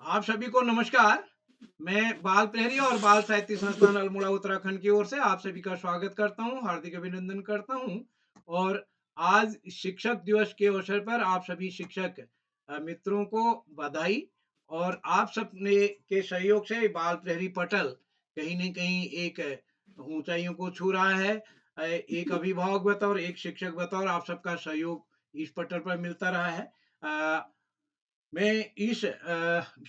आप सभी को नमस्कार। मैं बाल प्रहरी और बाल साहित्य संस्थान अल्मोड़ा उत्तराखंड की ओर से आप सभी का स्वागत करता हूं, हार्दिक अभिनंदन करता हूं। और आज शिक्षक दिवस के अवसर पर आप सभी शिक्षक मित्रों को बधाई। और आप सब ने के सहयोग से बाल प्रहरी पटल कहीं न कहीं एक ऊंचाइयों को छू रहा है। एक अभिभावक बतौर, एक शिक्षक बतौर आप सबका सहयोग इस पटल पर मिलता रहा है। मैं इस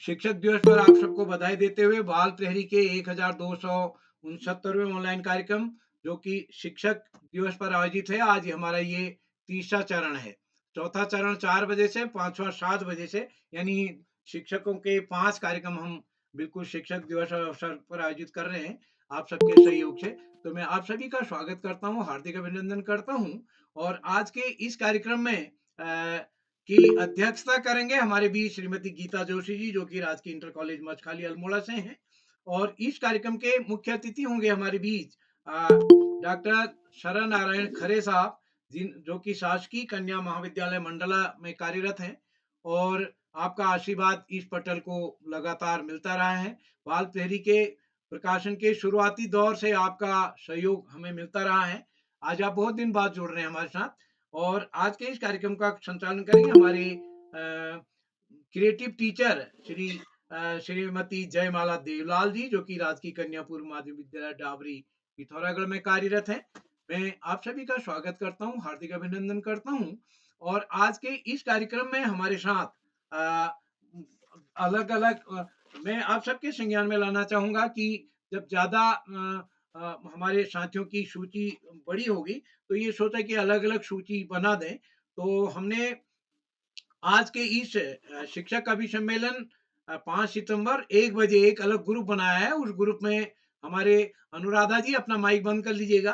शिक्षक दिवस पर आप सबको बधाई देते हुए बाल प्रहरी के 1269वें ऑनलाइन कार्यक्रम जो कि शिक्षक दिवस पर आयोजित है, आज हमारा ये तीसरा चरण है। चौथा चरण 4 बजे से, पांचवा 7 बजे से, यानी शिक्षकों के 5 कार्यक्रम हम बिल्कुल शिक्षक दिवस अवसर पर आयोजित कर रहे हैं आप सबके सहयोग से। तो मैं आप सभी का स्वागत करता हूँ, हार्दिक अभिनंदन करता हूँ। और आज के इस कार्यक्रम में की अध्यक्षता करेंगे हमारे बीच श्रीमती गीता जोशी जी, जो कि राजकीय इंटर कॉलेज मछखाली अल्मोड़ा से हैं। और इस कार्यक्रम के मुख्य अतिथि होंगे हमारे बीच डॉक्टर शरण नारायण खरे साहब, जिन जो कि शासकीय कन्या महाविद्यालय मंडला में कार्यरत हैं। और आपका आशीर्वाद इस पटल को लगातार मिलता रहा है। बाल प्रहरी के प्रकाशन के शुरुआती दौर से आपका सहयोग हमें मिलता रहा है। आज आप बहुत दिन बाद जुड़ रहे हैं हमारे साथ। और आज के इस कार्यक्रम का संचालन करेंगे हमारे क्रिएटिव टीचर श्रीमती जयमाला देवलाल जी, जो कि राजकीय कन्या पूर्व माध्यमिक विद्यालय डाबरी पिथौरागढ़ में कार्यरत है। मैं आप सभी का स्वागत करता हूं, हार्दिक अभिनंदन करता हूं। और आज के इस कार्यक्रम में हमारे साथ अलग अलग मैं आप सबके संज्ञान में लाना चाहूंगा कि जब ज्यादा हमारे साथियों की सूची बड़ी होगी तो ये सोचा कि अलग अलग सूची बना दें। तो हमने आज के इस शिक्षक अभिसम्मेलन 5 सितंबर 1 बजे एक अलग ग्रुप बनाया है। उस ग्रुप में हमारे अनुराधा जी, अपना माइक बंद कर लीजिएगा।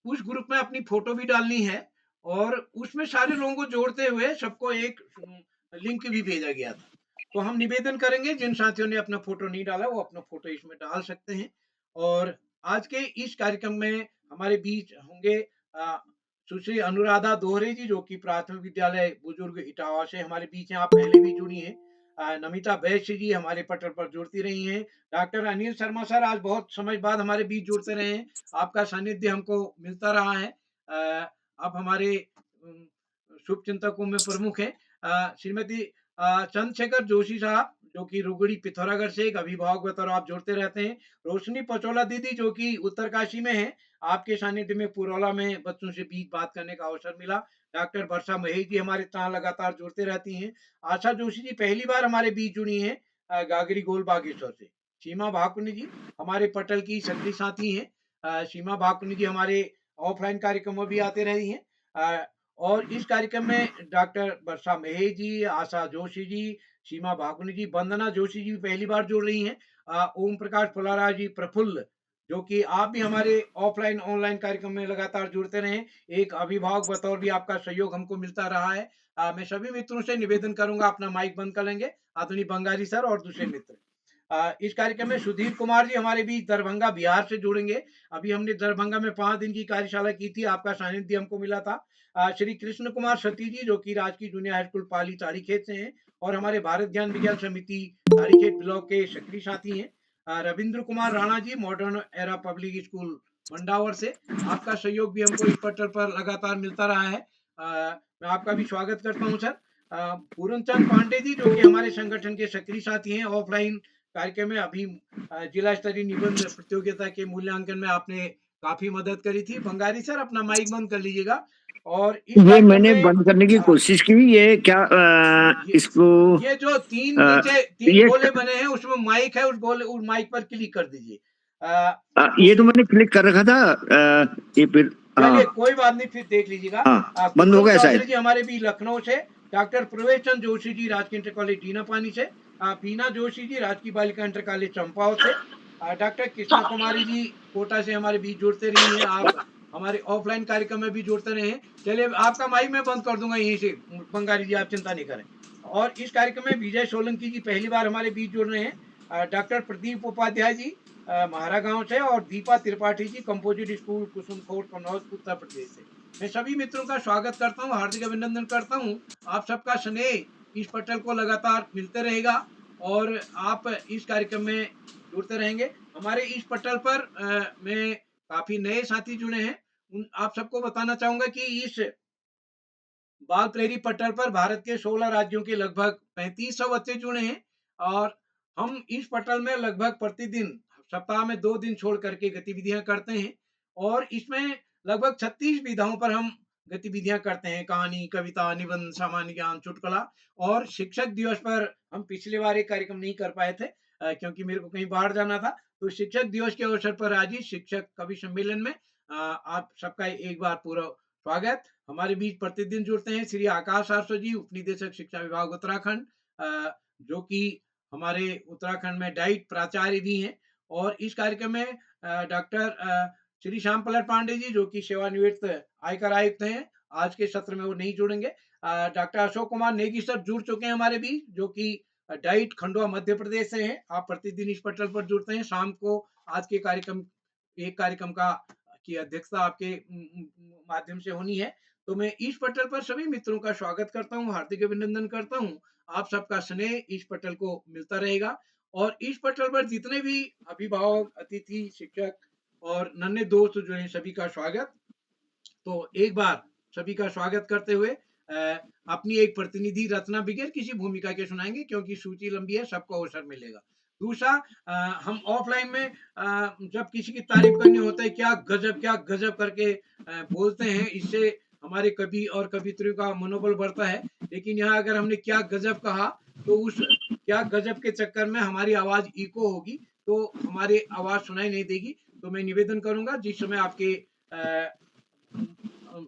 उस ग्रुप में अपनी फोटो भी डालनी है और उसमें सारे लोगों को जोड़ते हुए सबको एक लिंक भी भेजा गया था। तो हम निवेदन करेंगे जिन साथियों ने अपना फोटो नहीं डाला वो अपना फोटो इसमें डाल सकते हैं। और आज के इस कार्यक्रम में हमारे बीच होंगे सुश्री अनुराधा दोहरे जी, जो कि प्राथमिक विद्यालय बुजुर्ग इटावा से हमारे बीच हैं, आप पहले भी जुड़ी हैं। नमिता वैश्य जी हमारे पटल पर जुड़ती रही हैं। डॉक्टर अनिल शर्मा सर आज बहुत समय बाद हमारे बीच जुड़ते रहे हैं, आपका सानिध्य हमको मिलता रहा है। आप हमारे शुभ चिंतकों में प्रमुख हैं। श्रीमती चंद्रशेखर जोशी साहब, जो कि रुगड़ी पिथौरागढ़ से एक अभिभावक बतौर आप जुड़ते रहते हैं। रोशनी पचौला दीदी, जो कि उत्तरकाशी में है, आपके सानिध्य में पुरौला में बच्चों से बीच बात करने का अवसर मिला। डॉक्टर वर्षा महेश जी हमारे साथ लगातार जुड़ते रहती हैं। आशा जोशी जी पहली बार हमारे बीच जुड़ी हैं गागरी गोल बागेश्वर से। सीमा भाकुनी जी हमारे पटल की सक्रिय साथी हैं। सीमा भाकुनी जी हमारे ऑफलाइन कार्यक्रमों में भी आते रही हैं। और इस कार्यक्रम में डॉक्टर वर्षा महेश जी, आशा जोशी जी, सीमा भाकुनी जी, वंदना जोशी जी पहली बार जुड़ रही हैं। ओम प्रकाश फुलारा जी प्रफुल्ल, जो कि आप भी हमारे ऑफलाइन ऑनलाइन कार्यक्रम में लगातार जुड़ते रहे, एक अभिभावक बतौर भी आपका सहयोग हमको मिलता रहा है। मैं सभी मित्रों से निवेदन करूंगा अपना माइक बंद कर लेंगे, आधुनिक बंगाली सर और दूसरे मित्र। इस कार्यक्रम में सुधीर कुमार जी हमारे बीच दरभंगा बिहार से जुड़ेंगे। अभी हमने दरभंगा में 5 दिन की कार्यशाला की थी, आपका सानिध्य हमको मिला था। श्री कृष्ण कुमार सती जी, जो कि राजकीय जूनियर हाई स्कूल पाली तारीखेत से हैं और हमारे भारत ज्ञान विज्ञान समिति तारीखेत ब्लॉक के सक्रिय साथी हैं। Ravindra Kumar Rana ji, modern era public school Mandawar से, आपका सहयोग भी हमको इस पटल पर लगातार मिलता रहा है। मैं आपका भी स्वागत करता हूं सर। पूरनचंद पांडे जी, जो कि हमारे संगठन के सक्रिय साथी हैं, ऑफलाइन कार्यक्रम में अभी जिला स्तरीय निबंध प्रतियोगिता के मूल्यांकन में आपने काफी मदद करी थी। बंगारी सर अपना माइक बंद कर लीजिएगा। और इस ये कार्यक्रम मैंने में बंद करने की कोशिश की, ये क्या इसको ये जो तीन नीचे तीन ये गोले बने हैं उसमें माइक है, उस माइक पर क्लिक कर दीजिए। ये तो मैंने क्लिक कर रखा था। ये फिर चलिए कोई बात नहीं, फिर देख लीजिएगा। बंद हो कुंदन गया चौधरी शायद। जी हमारे भी लखनऊ से, डॉक्टर प्रवेश चंद जोशी जी राजकीय इंटर कॉलेज टीना पानी से, पीना जोशी जी राजकीय बालिका इंटर कॉलेज चंपाव से, डॉक्टर कृष्णा कुमारी जी कोटा से हमारे बीच जुड़ते रही हैं, आप हमारे ऑफलाइन कार्यक्रम में भी जुड़ते रहे हैं। चलिए आपका माइक मैं बंद कर दूंगा यहीं से, बंगाली जी आप चिंता नहीं करें। और इस कार्यक्रम में विजय सोलंकी जी पहली बार हमारे बीच जुड़ रहे हैं। डॉक्टर प्रदीप उपाध्याय जी महारा गांव से, और दीपा त्रिपाठी जी कंपोजिट स्कूल कुसुमकोट कन्नौज उत्तर प्रदेश से। मैं सभी मित्रों का स्वागत करता हूं, हार्दिक अभिनंदन करता हूं। आप सबका स्नेह इस पटल को लगातार मिलते रहेगा और आप इस कार्यक्रम में जुड़ते रहेंगे। हमारे इस पटल पर में काफी नए साथी जुड़े हैं। आप सबको बताना चाहूंगा कि इस बाल प्रेरी पटल पर भारत के 16 राज्यों के लगभग 3500 बच्चे जुड़े हैं और हम इस पटल में लगभग प्रतिदिन सप्ताह में 2 दिन छोड़ करके गतिविधियां करते हैं और इसमें लगभग 36 विधाओं पर हम गतिविधियां करते हैं। कहानी, कविता, निबंध, सामान्य ज्ञान, चुटकुला और शिक्षक दिवस पर हम पिछली बार एक कार्यक्रम नहीं कर पाए थे क्योंकि मेरे को कहीं बाहर जाना था। तो शिक्षक दिवस के अवसर पर आज ही शिक्षक कवि सम्मेलन में आप सबका एक बार पूरा स्वागत। हमारे बीच प्रतिदिन जुड़ते हैं श्री आकाश आर्सो जी, उपनिदेशक शिक्षा विभाग उत्तराखंड, जो कि हमारे उत्तराखंड में डाइट प्राचार्य भी हैं और इस कार्यक्रम में डॉक्टर श्री श्याम पलट पांडे जी, जो कि सेवानिवृत्त आयकर आयुक्त हैं, आज के सत्र में वो नहीं जुड़ेंगे। डॉक्टर अशोक कुमार नेगी सर जुड़ चुके हैं हमारे बीच, जो कि डाइट खंडवा मध्य प्रदेश से हैं। आप प्रतिदिन इस पटल पर जुड़ते हैं। शाम को आज के कार्यक्रम का की अध्यक्षता आपके माध्यम से होनी है। तो मैं इस पटल पर सभी मित्रों का स्वागत करता हूँ, हार्दिक अभिनंदन करता हूँ। आप सबका स्नेह इस पटल को मिलता रहेगा और इस पटल पर जितने भी अभिभावक, अतिथि, शिक्षक और नन्हे दोस्त जो हैं, सभी का स्वागत। तो एक बार सभी का स्वागत करते हुए अपनी एक प्रतिनिधि रचना बगैर किसी भूमिका के सुनाएंगे क्योंकि सूची लंबी है, सबको अवसर मिलेगा। दूसरा, हम ऑफलाइन में जब किसी की तारीफ करनी होता है, क्या गजब करके बोलते हैं, इससे हमारे कवि और कवित्रियों का मनोबल बढ़ता है। लेकिन यहाँ अगर हमने क्या गजब कहा तो उस क्या गजब के चक्कर में हमारी आवाज इको होगी, तो हमारी आवाज सुनाई नहीं देगी। तो मैं निवेदन करूंगा जिस समय आपके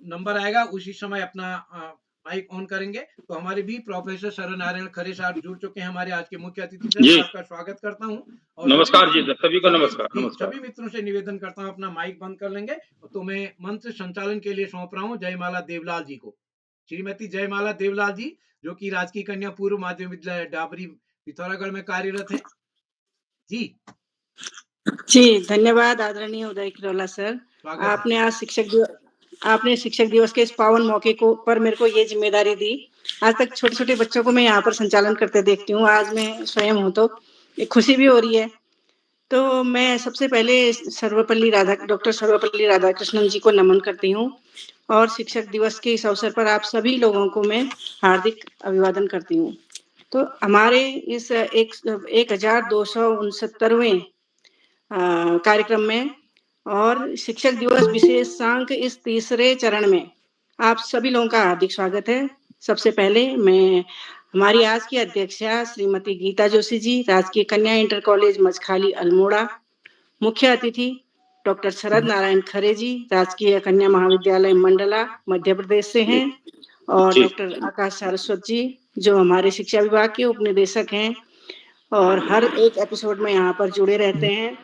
नंबर आएगा उसी समय अपना माइक ऑन करेंगे। तो हमारे भी प्रोफेसर शरण नारायण खरे साहब जुड़ चुके हैं हमारे आज के मुख्य अतिथि से। मैं आपका स्वागत करता हूँ और नमस्कार जी, सभी को नमस्कार। सभी मित्रों से निवेदन करता हूँ अपना माइक बंद कर लेंगे। तो मैं मंच संचालन के लिए सौंप रहा हूँ जयमाला देवलाल जी को। श्रीमती जयमाला देवलाल जी, जो कि राजकीय कन्या पूर्व माध्यमिक विद्यालय डाबरी पिथौरागढ़ में कार्यरत है। जी, धन्यवाद आदरणीय उदय किरोला सर। आपने शिक्षक दिवस के इस पावन मौके को पर मेरे को ये जिम्मेदारी दी। आज तक छोटे छोटे बच्चों को मैं यहाँ पर संचालन करते देखती हूँ, आज मैं स्वयं हूँ तो एक खुशी भी हो रही है। तो मैं सबसे पहले डॉक्टर सर्वपल्ली राधाकृष्णन जी को नमन करती हूँ और शिक्षक दिवस के इस अवसर पर आप सभी लोगों को मैं हार्दिक अभिवादन करती हूँ। तो हमारे इस 1269वें कार्यक्रम में और शिक्षक दिवस विशेषांक इस तीसरे चरण में आप सभी लोगों का हार्दिक स्वागत है। सबसे पहले मैं हमारी आज की अध्यक्षा श्रीमती गीता जोशी जी, राजकीय कन्या इंटर कॉलेज मचखाली अल्मोड़ा, मुख्य अतिथि डॉक्टर शरद नारायण खरे जी, राजकीय कन्या महाविद्यालय मंडला मध्य प्रदेश से हैं, और डॉक्टर आकाश सारस्वत जी, जो हमारे शिक्षा विभाग के उपनिदेशक हैं और हर एक एपिसोड में यहाँ पर जुड़े रहते हैं,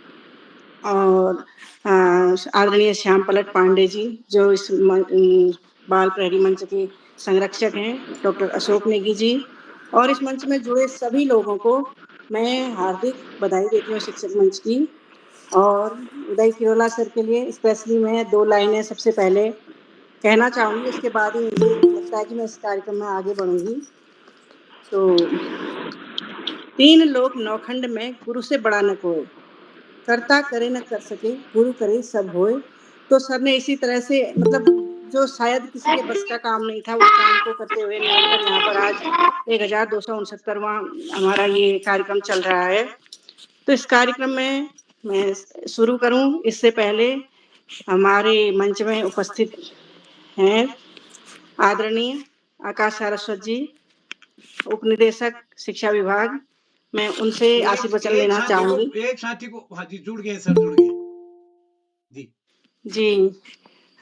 और आदरणीय श्याम पलट पांडे जी, जो इस बाल प्रहरी मंच के संरक्षक हैं, डॉक्टर अशोक नेगी जी, और इस मंच में जुड़े सभी लोगों को मैं हार्दिक बधाई देती हूँ शिक्षक मंच की। और उदय किरोला सर के लिए स्पेशली मैं 2 लाइनें सबसे पहले कहना चाहूंगी, उसके बाद ही मुझे लगता है कि मैं इस कार्यक्रम में आगे बढ़ूंगी। तो 3 लोक नौखंड में गुरु से बड़ा न कोई, कर्ता करे न कर सके, गुरु करे सब होए। तो सर ने इसी तरह से मतलब जो शायद किसी के बस का काम नहीं था, उस काम को करते हुए निरंतर यहाँ पर आज 1269वां हमारा ये कार्यक्रम चल रहा है। तो इस कार्यक्रम में मैं शुरू करूं इससे पहले हमारे मंच में उपस्थित हैं आदरणीय आकाश सारस्वत जी, उपनिदेशक शिक्षा विभाग। मैं उनसे आशीर्वचन लेना चाहूंगी। एक साथी को हाँ जी, जुड़ गए सर, जुड़ गए जी।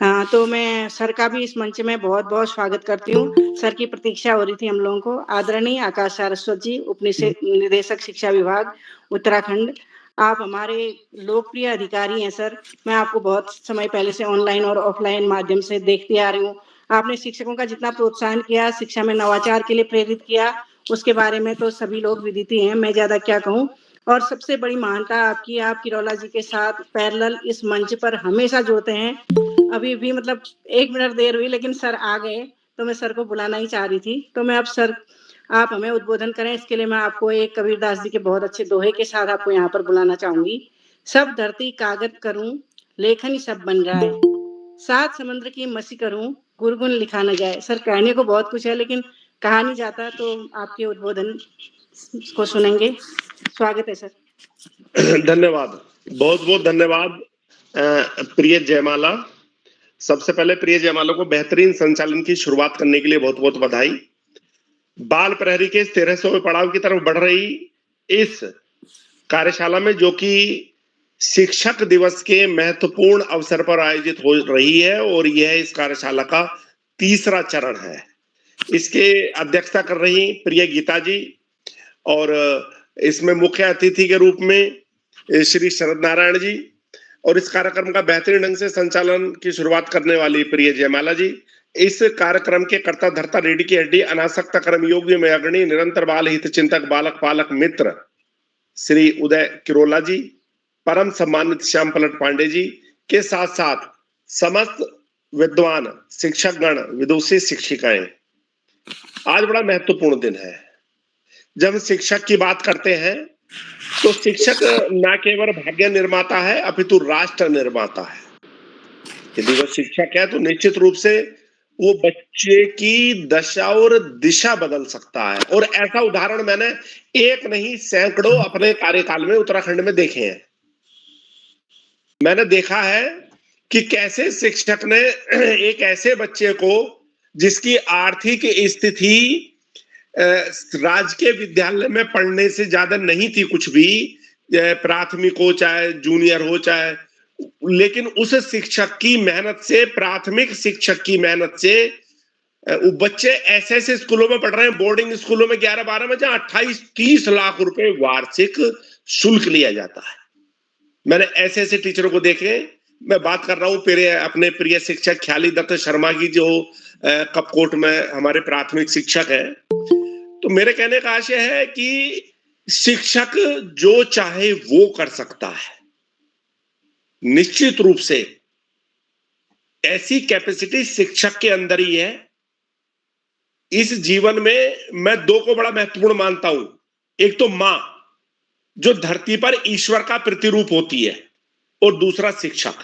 हाँ, तो मैं सर का भी इस मंच में बहुत बहुत स्वागत करती हूँ। सर की प्रतीक्षा हो रही थी हम लोगों को। आदरणीय आकाश सारस्वत जी, उपनिदेशक शिक्षा विभाग उत्तराखंड, आप हमारे लोकप्रिय अधिकारी हैं सर। मैं आपको बहुत समय पहले से ऑनलाइन और ऑफलाइन माध्यम से देखती आ रही हूँ। आपने शिक्षकों का जितना प्रोत्साहन किया, शिक्षा में नवाचार के लिए प्रेरित किया, उसके बारे में तो सभी लोग विदित ही हैं, मैं ज्यादा क्या कहूँ। और सबसे बड़ी महानता आपकी, आप किरोला जी के साथ पैरेलल इस मंच पर हमेशा जुड़ते हैं। अभी भी मतलब 1 मिनट देर हुई लेकिन सर आ गए, तो मैं सर को बुलाना ही चाह रही थी। तो मैं अब सर आप हमें उद्बोधन करें। इसके लिए मैं आपको एक कबीरदास जी के बहुत अच्छे दोहे के साथ आपको यहाँ पर बुलाना चाहूंगी। सब धरती कागज करूं, लेखन ही सब बन जाए, सात समुद्र की मसी करूं, गुरगुन लिखा न जाए। सर, कहने को बहुत कुछ है लेकिन कहा नहीं जाता, तो आपके उद्बोधन को सुनेंगे। स्वागत है सर। धन्यवाद, बहुत बहुत धन्यवाद प्रिय जयमाला। सबसे पहले प्रिय जयमाला को बेहतरीन संचालन की शुरुआत करने के लिए बहुत बहुत बधाई। बाल प्रहरी के 1300वें पड़ाव की तरफ बढ़ रही इस कार्यशाला में, जो कि शिक्षक दिवस के महत्वपूर्ण अवसर पर आयोजित हो रही है, और यह इस कार्यशाला का तीसरा चरण है। इसके अध्यक्षता कर रही प्रिय गीता जी, और इसमें मुख्य अतिथि के रूप में श्री शरद नारायण जी, और इस कार्यक्रम का बेहतरीन ढंग से संचालन की शुरुआत करने वाली प्रिय जयमाला जी। इस कार्यक्रम के कर्ता धर्ता रीढ़ की हड्डी अनासक्त कर्मयोगी में अग्रणी निरंतर बाल हित चिंतक बालक पालक मित्र श्री उदय किरोला जी, परम सम्मानित श्याम पलट पांडे जी के साथ साथ समस्त विद्वान शिक्षकगण, विदुषी शिक्षिकाएं। आज बड़ा महत्वपूर्ण दिन है। जब शिक्षक की बात करते हैं तो शिक्षक न केवल भाग्य निर्माता है, अपितु राष्ट्र निर्माता है। यदि वह शिक्षक है तो निश्चित रूप से वो बच्चे की दशा और दिशा बदल सकता है। और ऐसा उदाहरण मैंने एक नहीं सैकड़ों अपने कार्यकाल में उत्तराखंड में देखे हैं। मैंने देखा है कि कैसे शिक्षक ने एक ऐसे बच्चे को, जिसकी आर्थिक स्थिति राजकीय विद्यालय में पढ़ने से ज्यादा नहीं थी, कुछ भी, प्राथमिक हो चाहे जूनियर हो चाहे, लेकिन उस शिक्षक की मेहनत से, प्राथमिक शिक्षक की मेहनत से बच्चे ऐसे ऐसे स्कूलों में पढ़ रहे हैं, बोर्डिंग स्कूलों में 11-12 में, जहां 28-30 लाख रुपए वार्षिक शुल्क लिया जाता है। मैंने ऐसे ऐसे टीचरों को देखे। मैं बात कर रहा हूँ अपने प्रिय शिक्षक ख्याली दत्त शर्मा की, जो कपकोट में हमारे प्राथमिक शिक्षक हैं। तो मेरे कहने का आशय है कि शिक्षक जो चाहे वो कर सकता है। निश्चित रूप से ऐसी कैपेसिटी शिक्षक के अंदर ही है। इस जीवन में मैं दो को बड़ा महत्वपूर्ण मानता हूं। एक तो मां, जो धरती पर ईश्वर का प्रतिरूप होती है, और दूसरा शिक्षक।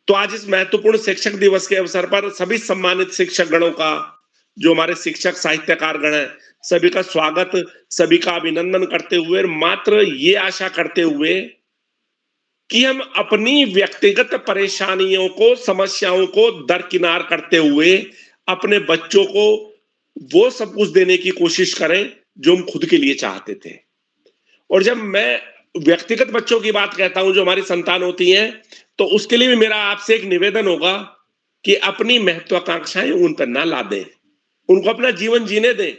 तो आज इस महत्वपूर्ण शिक्षक दिवस के अवसर पर सभी सम्मानित शिक्षक गणों का, जो हमारे शिक्षक साहित्यकार गण हैं, सभी का स्वागत, सभी का अभिनंदन करते हुए, मात्र ये आशा करते हुए कि हम अपनी व्यक्तिगत परेशानियों को, समस्याओं को दरकिनार करते हुए अपने बच्चों को वो सब कुछ देने की कोशिश करें जो हम खुद के लिए चाहते थे। और जब मैं व्यक्तिगत बच्चों की बात कहता हूं, जो हमारी संतान होती हैं, तो उसके लिए भी मेरा आपसे एक निवेदन होगा कि अपनी महत्वाकांक्षाएं उन पर ना ला दें, उनको अपना जीवन जीने दें।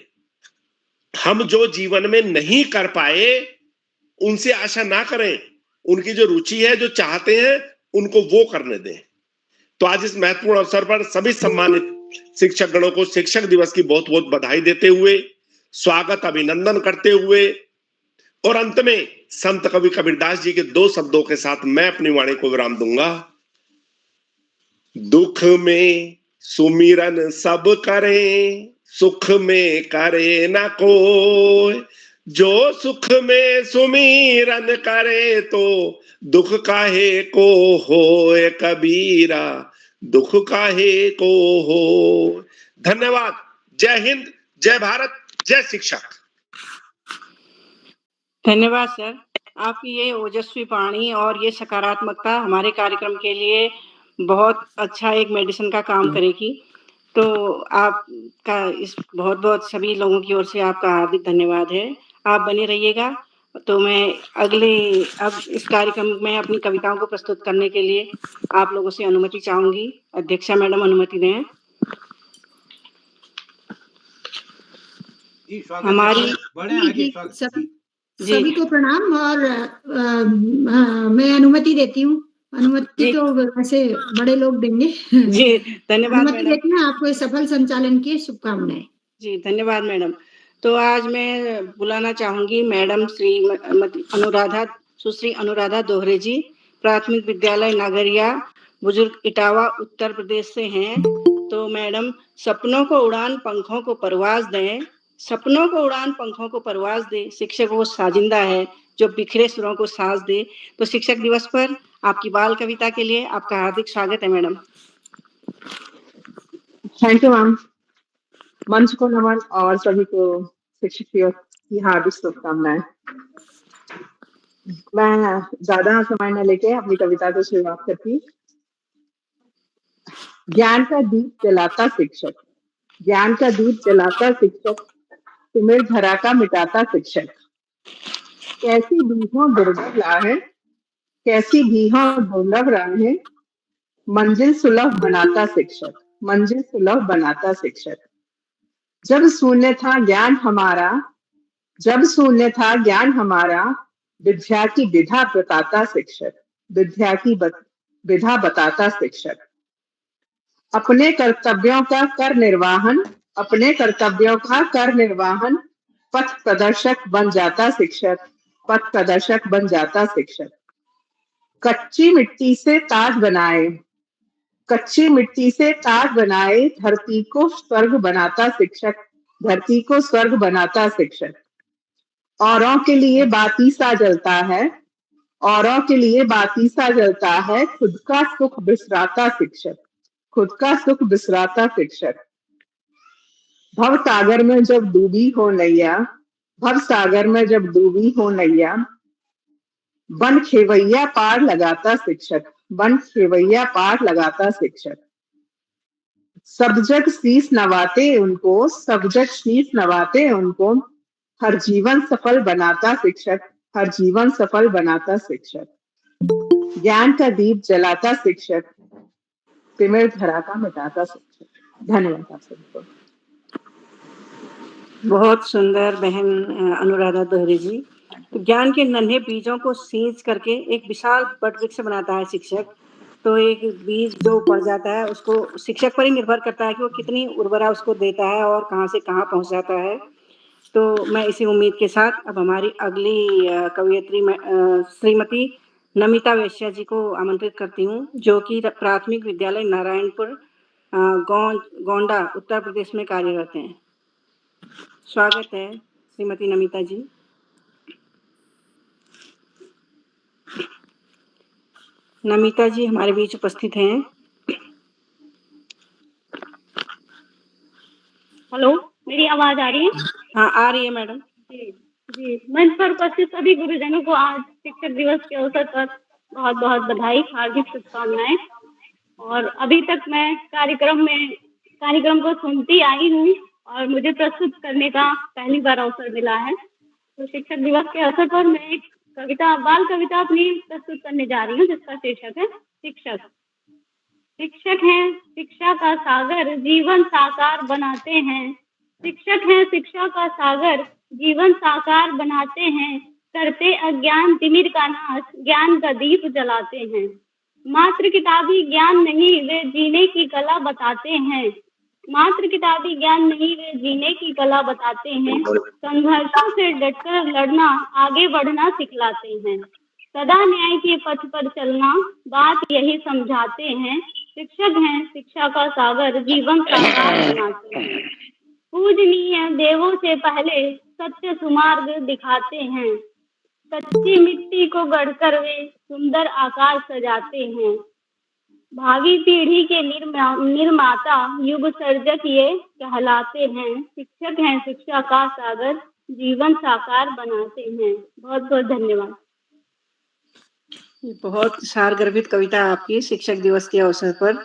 हम जो जीवन में नहीं कर पाए उनसे आशा ना करें, उनकी जो रुचि है, जो चाहते हैं, उनको वो करने दें। तो आज इस महत्वपूर्ण अवसर पर सभी सम्मानित शिक्षक गणों को शिक्षक दिवस की बहुत बहुत बधाई देते हुए, स्वागत, अभिनंदन करते हुए, और अंत में संत कवि कबीरदास जी के दो शब्दों के साथ मैं अपनी वाणी को विराम दूंगा। दुख में सुमिरन सब करें, सुख में करे न कोई। जो सुख में सुमिरन करे, तो दुख काहे को होए कबीरा, दुख काहे को हो। धन्यवाद। जय हिंद, जय भारत, जय शिक्षक। धन्यवाद सर। आपकी ये ओजस्वी वाणी और ये सकारात्मकता हमारे कार्यक्रम के लिए बहुत अच्छा एक मेडिसिन का काम करेगी। तो आपका इस बहुत बहुत सभी लोगों की ओर से आपका हार्दिक धन्यवाद है। आप बने रहिएगा। तो मैं अब इस कार्यक्रम में अपनी कविताओं को प्रस्तुत करने के लिए आप लोगों से अनुमति चाहूंगी। अध्यक्षा मैडम अनुमति दें। हमारी सभी को प्रणाम, और मैं अनुमति देती हूँ। अनुमति तो वैसे बड़े लोग देंगे। जी धन्यवाद अनुमति देती हूँ। आपको सफल संचालन की शुभकामनाएं। जी धन्यवाद मैडम। तो आज मैं बुलाना चाहूंगी मैडम सुश्री अनुराधा दोहरे जी, प्राथमिक विद्यालय नागरिया, बुजुर्ग इटावा, उत्तर प्रदेश से हैं। तो मैडम, सपनों को उड़ान, पंखों को परवाज दें, सपनों को उड़ान, पंखों को परवाज़ दे, शिक्षक वो साजिंदा है जो बिखरे सुरों को साज दे। तो शिक्षक दिवस पर आपकी बाल कविता के लिए आपका हार्दिक स्वागत है मैडम। Thank you ma'am. मंच को नमन और सभी को शिक्षक दिवस की हार्दिक शुभकामनाएं। मैं ज्यादा समय न लेके अपनी कविता को शुरुआत करती। ज्ञान का दीप जलाता शिक्षक, ज्ञान का दीप जलाता शिक्षक, तिमिर धरा का मिटाता शिक्षक। कैसी भी हो दुर्लभ राहें, कैसी भी हो दुर्लभ राहें, मंजिल सुलभ बनाता शिक्षक, मंजिल सुलभ बनाता शिक्षक। जब शून्य था ज्ञान हमारा, जब शून्य था ज्ञान हमारा, विद्या की विधा बताता शिक्षक, विद्या की विधा बताता शिक्षक। अपने कर्तव्यों का कर निर्वाहन, अपने कर्तव्यों का कर निर्वाहन, पथ प्रदर्शक बन जाता शिक्षक, पथ प्रदर्शक बन जाता शिक्षक। कच्ची मिट्टी से ताज बनाए, कच्ची मिट्टी से ताज बनाए, धरती को स्वर्ग बनाता शिक्षक, धरती को स्वर्ग बनाता शिक्षक। औरों के लिए बाती सा जलता है, औरों के लिए बाती सा जलता है, खुद का सुख बिसराता शिक्षक, खुद का सुख बिसराता शिक्षक। भव सागर में जब डूबी हो नैया, भव सागर में जब डूबी हो नैया, बन खेवैया पार लगाता शिक्षक, बन खेवैया पार लगाता शिक्षक। सब जग शीश नवाते उनको, सब जग शीश नवाते उनको, हर जीवन सफल बनाता शिक्षक, हर जीवन सफल बनाता शिक्षक। ज्ञान का दीप जलाता शिक्षक, तिमिर धरा का मिटाता शिक्षक। धन्यवाद आप सभी को। बहुत सुंदर बहन अनुराधा दोहरे जी। तो ज्ञान के नन्हे बीजों को सींच करके एक विशाल वट वृक्ष बनाता है शिक्षक। तो एक बीज जो पड़ जाता है उसको शिक्षक पर ही निर्भर करता है कि वो कितनी उर्वरा उसको देता है और कहाँ से कहाँ पहुँच जाता है। तो मैं इसी उम्मीद के साथ अब हमारी अगली कवयित्री श्रीमती नमिता वैश्य जी को आमंत्रित करती हूँ, जो कि प्राथमिक विद्यालय नारायणपुर गोंडा उत्तर प्रदेश में कार्यरत हैं। स्वागत है श्रीमती नमिता जी। नमिता जी हमारे बीच उपस्थित हैं। हेलो, मेरी आवाज आ रही है? हाँ, आ रही है मैडम। जी जी, मंच पर उपस्थित सभी गुरुजनों को आज शिक्षक दिवस के अवसर पर बहुत बहुत बधाई, हार्दिक शुभकामनाएं। और अभी तक मैं कार्यक्रम को सुनती आई हूँ और मुझे प्रस्तुत करने का पहली बार अवसर मिला है। तो शिक्षक दिवस के अवसर पर मैं एक बाल कविता अपनी प्रस्तुत करने जा रही हूँ, जिसका शीर्षक है शिक्षक। शिक्षक हैं शिक्षा का सागर, जीवन साकार बनाते हैं। शिक्षक हैं शिक्षा का सागर, जीवन साकार बनाते हैं। करते अज्ञान तिमिर का नाश, ज्ञान का दीप जलाते हैं। मात्र किताबी ज्ञान नहीं, वे जीने की कला बताते हैं। मात्र किताबी ज्ञान नहीं, वे जीने की कला बताते हैं। संघर्षों से डटकर लड़ना, आगे बढ़ना सिखलाते हैं। सदा न्याय के पथ पर चलना, बात यही समझाते हैं। शिक्षक हैं शिक्षा का सागर, जीवन साकार बनाते हैं। पूजनीय देवों से पहले सत्य सुमार्ग दिखाते हैं। कच्ची मिट्टी को गढ़कर वे सुंदर आकार सजाते हैं। भावी पीढ़ी के निर्माता, युग सर्जक ये कहलाते हैं। शिक्षक हैं शिक्षा का सागर, जीवन साकार बनाते हैं। बहुत बहुत धन्यवाद। बहुत सारगर्भित कविता आपकी शिक्षक दिवस के अवसर पर।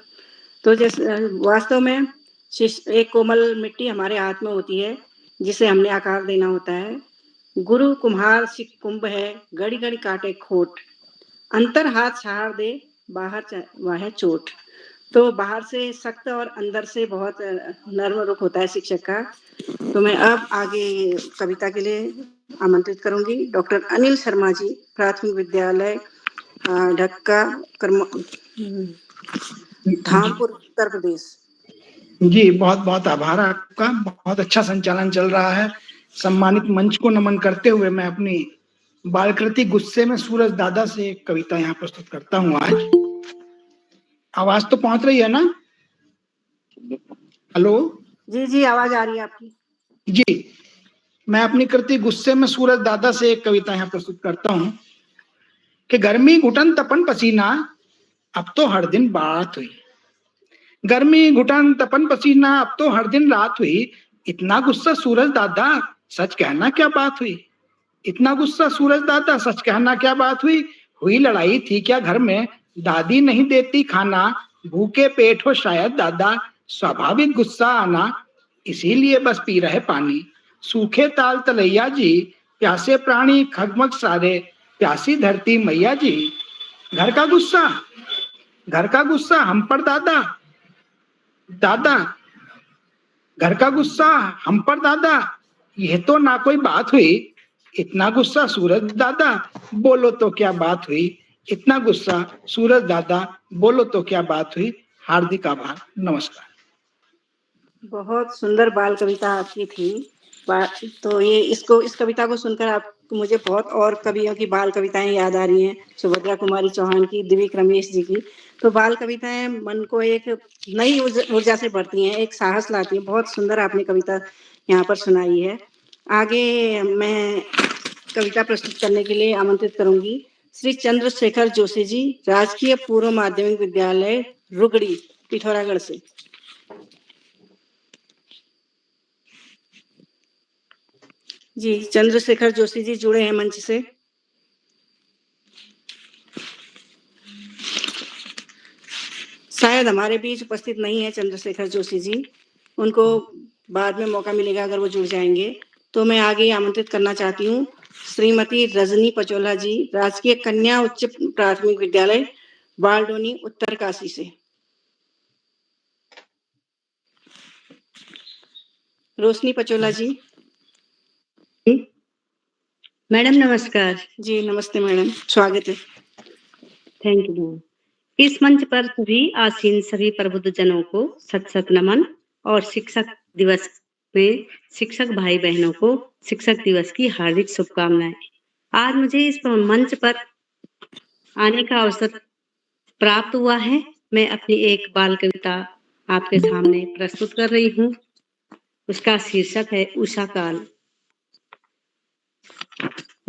तो जैसे वास्तव में एक कोमल मिट्टी हमारे हाथ में होती है, जिसे हमने आकार देना होता है। गुरु कुम्हार सिख कुंभ है, घड़ी घड़ी काटे खोट। अंतर हाथ सहार दे, बाहर वह चोट। तो बाहर से सख्त और अंदर से बहुत नर्म रुख होता है शिक्षक का। तो मैं अब आगे कविता के लिए आमंत्रित करूंगी डॉक्टर अनिल शर्मा जी, प्राथमिक विद्यालय ढक्का धामपुर उत्तर प्रदेश। जी, बहुत बहुत आभार आपका। बहुत अच्छा संचालन चल रहा है। सम्मानित मंच को नमन करते हुए मैं अपनी बालकृति गुस्से में सूरज दादा से एक कविता यहाँ प्रस्तुत करता हूँ आज। आवाज तो पहुंच रही है ना? हेलो जी जी, आवाज आ रही है आपकी। जी। मैं अपनी कृति गुस्से में सूरज दादा से एक कविता यहाँ प्रस्तुत करता हूँ कि गर्मी घुटन तपन पसीना अब तो हर दिन बात हुई। गर्मी घुटन तपन पसीना अब तो हर दिन रात हुई। इतना गुस्सा सूरज दादा सच कहना क्या बात हुई। इतना गुस्सा सूरज दादा सच कहना क्या बात हुई। हुई लड़ाई थी क्या घर में दादी नहीं देती खाना। भूखे पेट हो शायद दादा स्वाभाविक गुस्सा आना। इसीलिए बस पी रहे पानी सूखे ताल तलैया जी। प्यासे प्राणी खगमग सारे प्यासी धरती मैया जी। घर का गुस्सा हम पर दादा दादा घर का गुस्सा हम पर दादा यह तो ना कोई बात हुई। इतना गुस्सा सूरज दादा बोलो तो क्या बात हुई। इतना गुस्सा सूरज दादा बोलो तो क्या बात हुई। हार्दिक आभार, नमस्कार। बहुत सुंदर बाल कविता आपकी थी। तो ये इस कविता को सुनकर आपको मुझे बहुत और कवियों की बाल कविताएं याद आ रही हैं। सुभद्रा कुमारी चौहान की, दिव्य रमेश जी की। तो बाल कविताएं मन को एक नई ऊर्जा से भरती हैं, एक साहस लाती हैं। बहुत सुंदर आपने कविता यहाँ पर सुनाई है। आगे मैं कविता प्रस्तुत करने के लिए आमंत्रित करूंगी श्री चंद्रशेखर जोशी जी, राजकीय पूर्व माध्यमिक विद्यालय रुगड़ी, पिथौरागढ़ से। जी, चंद्रशेखर जोशी जी जुड़े हैं मंच से। शायद हमारे बीच उपस्थित नहीं है चंद्रशेखर जोशी जी, उनको बाद में मौका मिलेगा अगर वो जुड़ जाएंगे। तो मैं आगे आमंत्रित करना चाहती हूँ श्रीमती रजनी पचोला जी, राजकीय कन्या उच्च प्राथमिक विद्यालय बालडोनी, उत्तरकाशी से। रोशनी पचोला जी। मैडम नमस्कार। जी नमस्ते मैडम, स्वागत है। Thank you. इस मंच पर सभी आसीन सभी प्रबुद्ध जनों को सत सत नमन और शिक्षक दिवस में शिक्षक भाई बहनों को शिक्षक दिवस की हार्दिक शुभकामनाएं। आज मुझे इस मंच पर आने का अवसर प्राप्त हुआ है। मैं अपनी एक बाल कविता आपके सामने प्रस्तुत कर रही हूँ। उसका शीर्षक है उषा काल।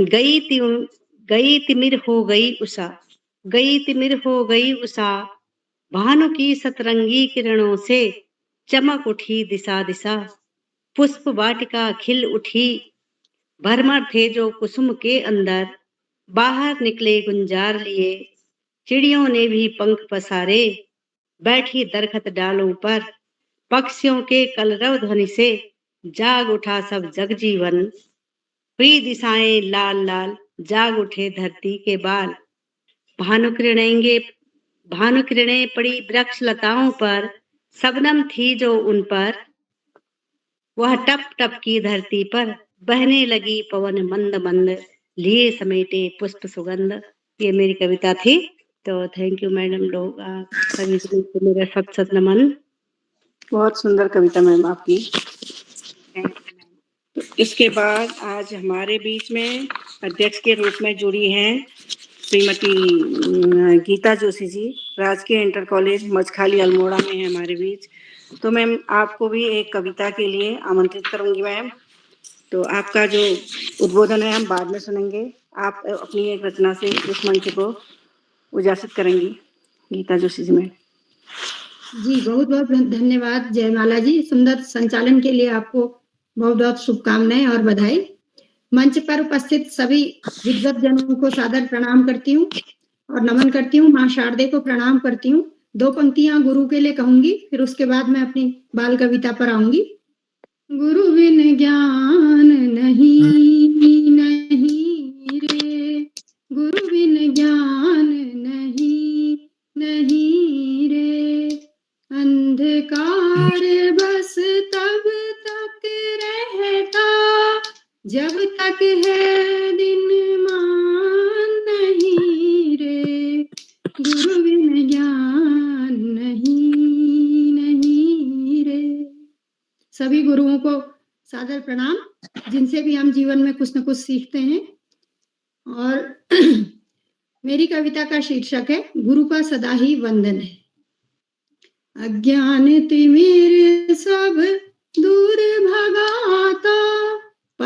गई तिमिर हो गई उषा, गई तिमिर हो गई उषा। भानु की सतरंगी किरणों से चमक उठी दिशा दिशा। पुष्प वाटिका खिल उठी, भरमर थे जो कुसुम के अंदर। बाहर निकले गुंजार लिए, चिड़ियों ने भी पंख पसारे। बैठी दरखत डालों पर, पक्षियों के कलरव ध्वनि से जाग उठा सब जग जीवन। प्रिय दिशाएं लाल लाल, जाग उठे धरती के बाल। भानुकिरणें पड़ी वृक्ष लताओं पर, शबनम थी जो उन पर। वह टप टप की धरती पर, बहने लगी पवन मंद मंद। लिए समेटे पुष्प सुगंध। ये मेरी कविता थी। तो थैंक यू मैडम लोग, आप सभी को मेरा सत सत नमन। बहुत सुंदर कविता मैम आपकी। तो इसके बाद आज हमारे बीच में अध्यक्ष के रूप में जुड़ी हैं श्रीमती गीता जोशी जी, राजकीय इंटर कॉलेज मचखाली अल्मोड़ा में है हमारे बीच। तो मैम आपको भी एक कविता के लिए आमंत्रित करूंगी मैम। तो आपका जो उद्बोधन है हम बाद में सुनेंगे। आप अपनी एक रचना से इस मंच को उजासित करेंगी। गीता जोशी जी मैम। जी बहुत बहुत धन्यवाद जयमाला जी, सुंदर संचालन के लिए आपको बहुत बहुत शुभकामनाएं और बधाई। मंच पर उपस्थित सभी विद्वत जनों को सादर प्रणाम करती हूँ और नमन करती हूँ। माँ शारदे को प्रणाम करती हूँ। 2 पंक्तियां गुरु के लिए कहूंगी, फिर उसके बाद मैं अपनी बाल कविता पर आऊंगी। गुरु बिन ज्ञान नहीं नहीं रे, गुरु बिन ज्ञान नहीं नहीं रे। अंधकार बस तब तक रहता जब तक है दिन मान नहीं रे। गुरु बिन ज्ञान नहीं नहीं रे। सभी गुरुओं को सादर प्रणाम, जिनसे भी हम जीवन में कुछ न कुछ सीखते हैं। और मेरी कविता का शीर्षक है गुरु का सदा ही वंदन है। अज्ञान तिमिर सब दूर भगाता,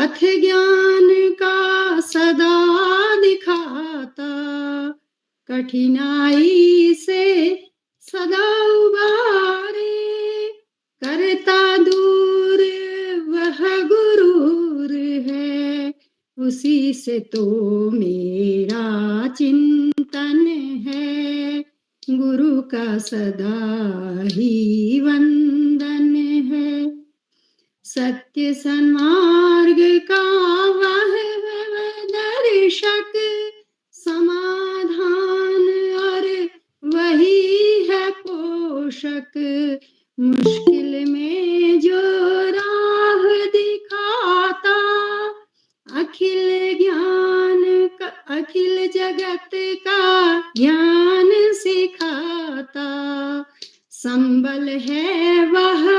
पथ ज्ञान का सदा दिखाता, कठिनाई से सदा उबारे, करता दूर वह गुरूर है, उसी से तो मेरा चिंतन है, गुरु का सदा ही वंदन है। सत्य सन्मार्ग का वह दर्शक, समाधान और वही है पोषक, मुश्किल में जो राह दिखाता, अखिल जगत का ज्ञान सिखाता, संबल है वह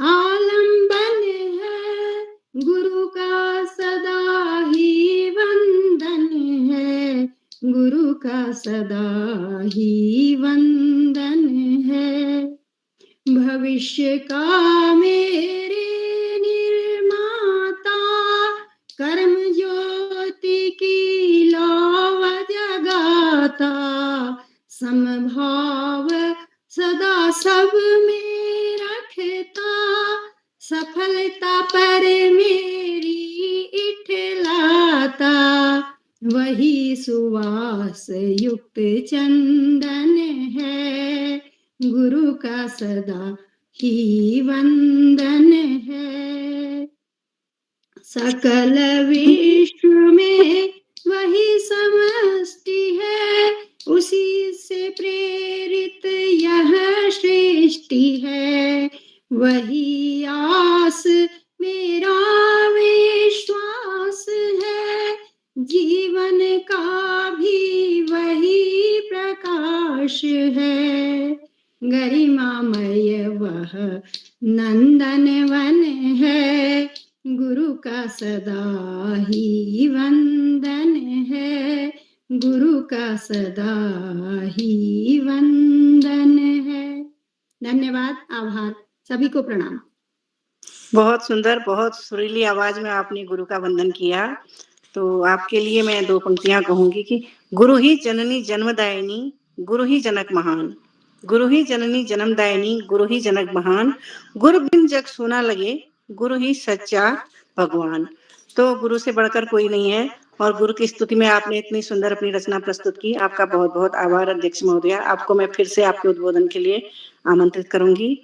आलम्बन है, गुरु का सदा ही वंदन है, गुरु का सदा ही वंदन है। भविष्य का मेरे निर्माता, कर्म ज्योति की लौ जगाता, समभाव सदा सब में रखता, सफलता पर मेरी इठलाता, वही सुवास युक्त चंदन है, गुरु का सदा ही वंदन है। सकल विश्व में वही समष्टि है, उसी से प्रेरित यह सृष्टि है, वही आस मेरा विश्वास है, जीवन का भी वही प्रकाश है, गरिमामय वह नंदन वन है, गुरु का सदा ही वंदन है, गुरु का सदा ही वंदन है। धन्यवाद, आभार, सभी को प्रणाम। बहुत सुंदर, बहुत सुरीली आवाज में आपने गुरु का वंदन किया। तो आपके लिए मैं 2 पंक्तियां कहूंगी कि गुरु ही जननी जन्मदायिनी, गुरु ही जनक महान, गुरु ही जननी जन्मदायिनी, गुरु ही जनक महान, गुरु बिन जग सोना लगे, गुरु ही सच्चा भगवान। तो गुरु से बढ़कर कोई नहीं है और गुरु की स्तुति में आपने इतनी सुंदर अपनी रचना प्रस्तुत की, आपका बहुत बहुत आभार अध्यक्ष महोदय। आपको मैं फिर से आपके उद्बोधन के लिए आमंत्रित करूंगी।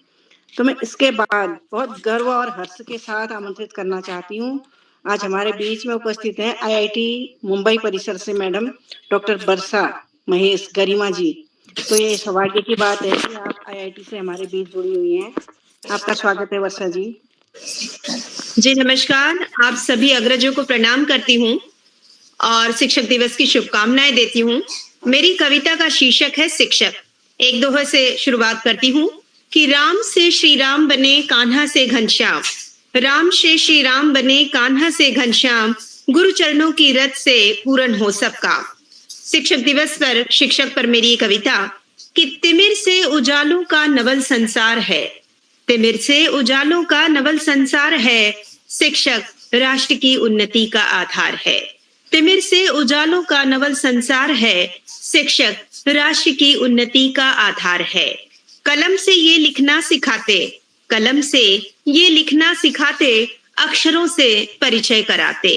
तो मैं इसके बाद बहुत गर्व और हर्ष के साथ आमंत्रित करना चाहती हूँ, आज हमारे बीच में उपस्थित हैं IIT मुंबई परिसर से मैडम डॉक्टर वर्षा महेश गरिमा जी। तो ये सौभाग्य की बात है कि आप IIT से हमारे बीच जुड़ी हुई हैं। आपका स्वागत है वर्षा जी। जी नमस्कार, आप सभी अग्रजों को प्रणाम करती हूँ और शिक्षक दिवस की शुभकामनाएं देती हूँ। मेरी कविता का शीर्षक है शिक्षक। एक दोहे से शुरुआत करती हूँ कि राम से श्री राम बने कान्हा से घनश्याम, राम से श्री राम बने कान्हा से घनश्याम, गुरु चरणों की रथ से पूर्ण हो सबका। शिक्षक दिवस पर शिक्षक पर मेरी कविता कि तिमिर से उजालों का नवल संसार है, तिमिर से उजालों का नवल संसार है, शिक्षक राष्ट्र की उन्नति का आधार है। तिमिर से उजालों का नवल संसार है, शिक्षक राष्ट्र की उन्नति का आधार है। कलम से ये लिखना सिखाते, कलम से ये लिखना सिखाते, अक्षरों से परिचय कराते,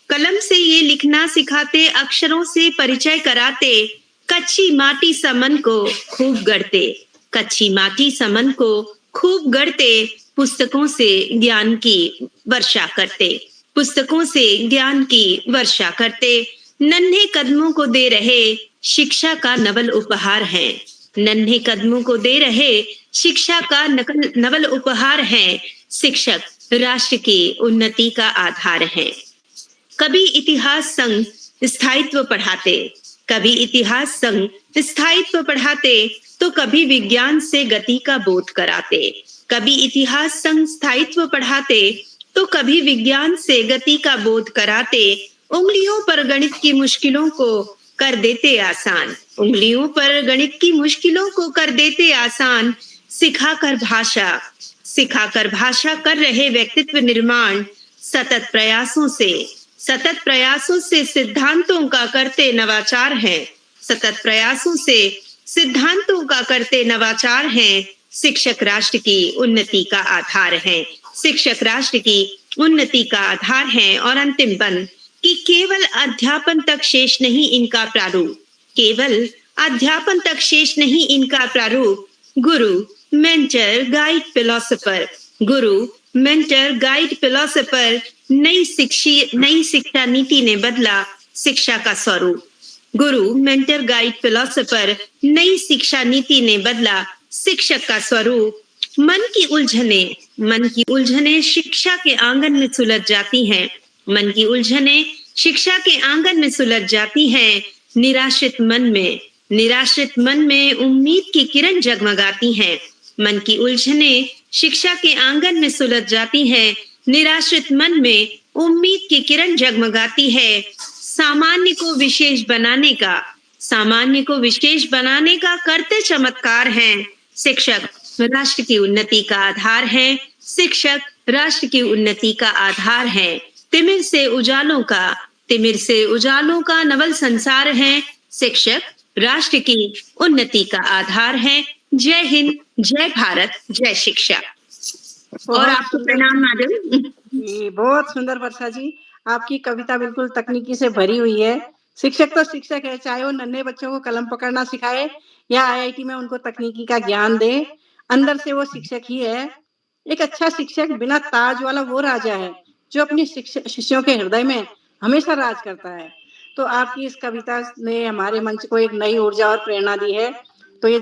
कलम से ये लिखना सिखाते, अक्षरों से परिचय कराते, कच्ची माटी समन को खूब गढ़ते, कच्ची माटी समन को खूब गढ़ते, पुस्तकों से ज्ञान की वर्षा करते, पुस्तकों से ज्ञान की वर्षा करते, नन्हे कदमों को दे रहे शिक्षा का नवल उपहार है, नन्हे कदमों को दे रहे शिक्षा का नवल उपहार है, शिक्षक राष्ट्र की उन्नति का आधार है। कभी इतिहास संग स्थायित्व पढ़ाते, कभी इतिहास संग स्थायित्व पढ़ाते, तो कभी विज्ञान से गति का बोध कराते, कभी इतिहास संग स्थायित्व पढ़ाते, तो कभी विज्ञान से गति का बोध कराते, उंगलियों पर गणित की मुश्किलों को कर देते आसान, उंगलियों पर गणित की मुश्किलों को कर देते आसान, सिखाकर भाषा कर रहे व्यक्तित्व निर्माण, सतत प्रयासों से सिद्धांतों का करते नवाचार हैं। सतत प्रयासों से सिद्धांतों का करते नवाचार हैं। शिक्षक राष्ट्र की उन्नति का आधार हैं। शिक्षक राष्ट्र की उन्नति का आधार हैं। और अंतिम बंद कि केवल अध्यापन तक शेष नहीं इनका प्रारूप, केवल अध्यापन तक शेष नहीं इनका प्रारूप। गुरु, मेंटर, गाइड, फिलोसोफर, गुरु, मेंटर, गाइड, फिलोसोफर, नई शिक्षा नीति ने बदला शिक्षा का स्वरूप। गुरु, मेंटर, गाइड, फिलोसोफर, नई शिक्षा नीति ने बदला शिक्षक का स्वरूप। मन की उलझने शिक्षा के आंगन में सुलझ जाती हैं। मन की उलझने शिक्षा के आंगन में सुलझ जाती हैं। निराश्रित मन में उम्मीद की किरण जगमगाती हैं। मन की उलझने शिक्षा के आंगन में सुलझ जाती हैं। निराश्रित मन में उम्मीद की किरण जगमगाती है। सामान्य को विशेष बनाने का करते चमत्कार हैं। शिक्षक राष्ट्र की उन्नति का आधार है। शिक्षक राष्ट्र की उन्नति का आधार है। तिमिर से उजालों का नवल संसार है। शिक्षक राष्ट्र की उन्नति का आधार है। जय हिंद, जय भारत, जय शिक्षा। और आपको प्रणाम मैडम। जी बहुत सुंदर वर्षा जी, आपकी कविता बिल्कुल तकनीकी से भरी हुई है। शिक्षक तो शिक्षक है, चाहे वो नन्हे बच्चों को कलम पकड़ना सिखाए या IIT में उनको तकनीकी का ज्ञान दे, अंदर से वो शिक्षक ही है। एक अच्छा शिक्षक बिना ताज वाला वो राजा है जो अपने शिष्यों के हृदय में हमेशा राज करता है। तो आपकी इस कविता ने हमारे मंच को एक नई ऊर्जा और प्रेरणा दी है। तो ये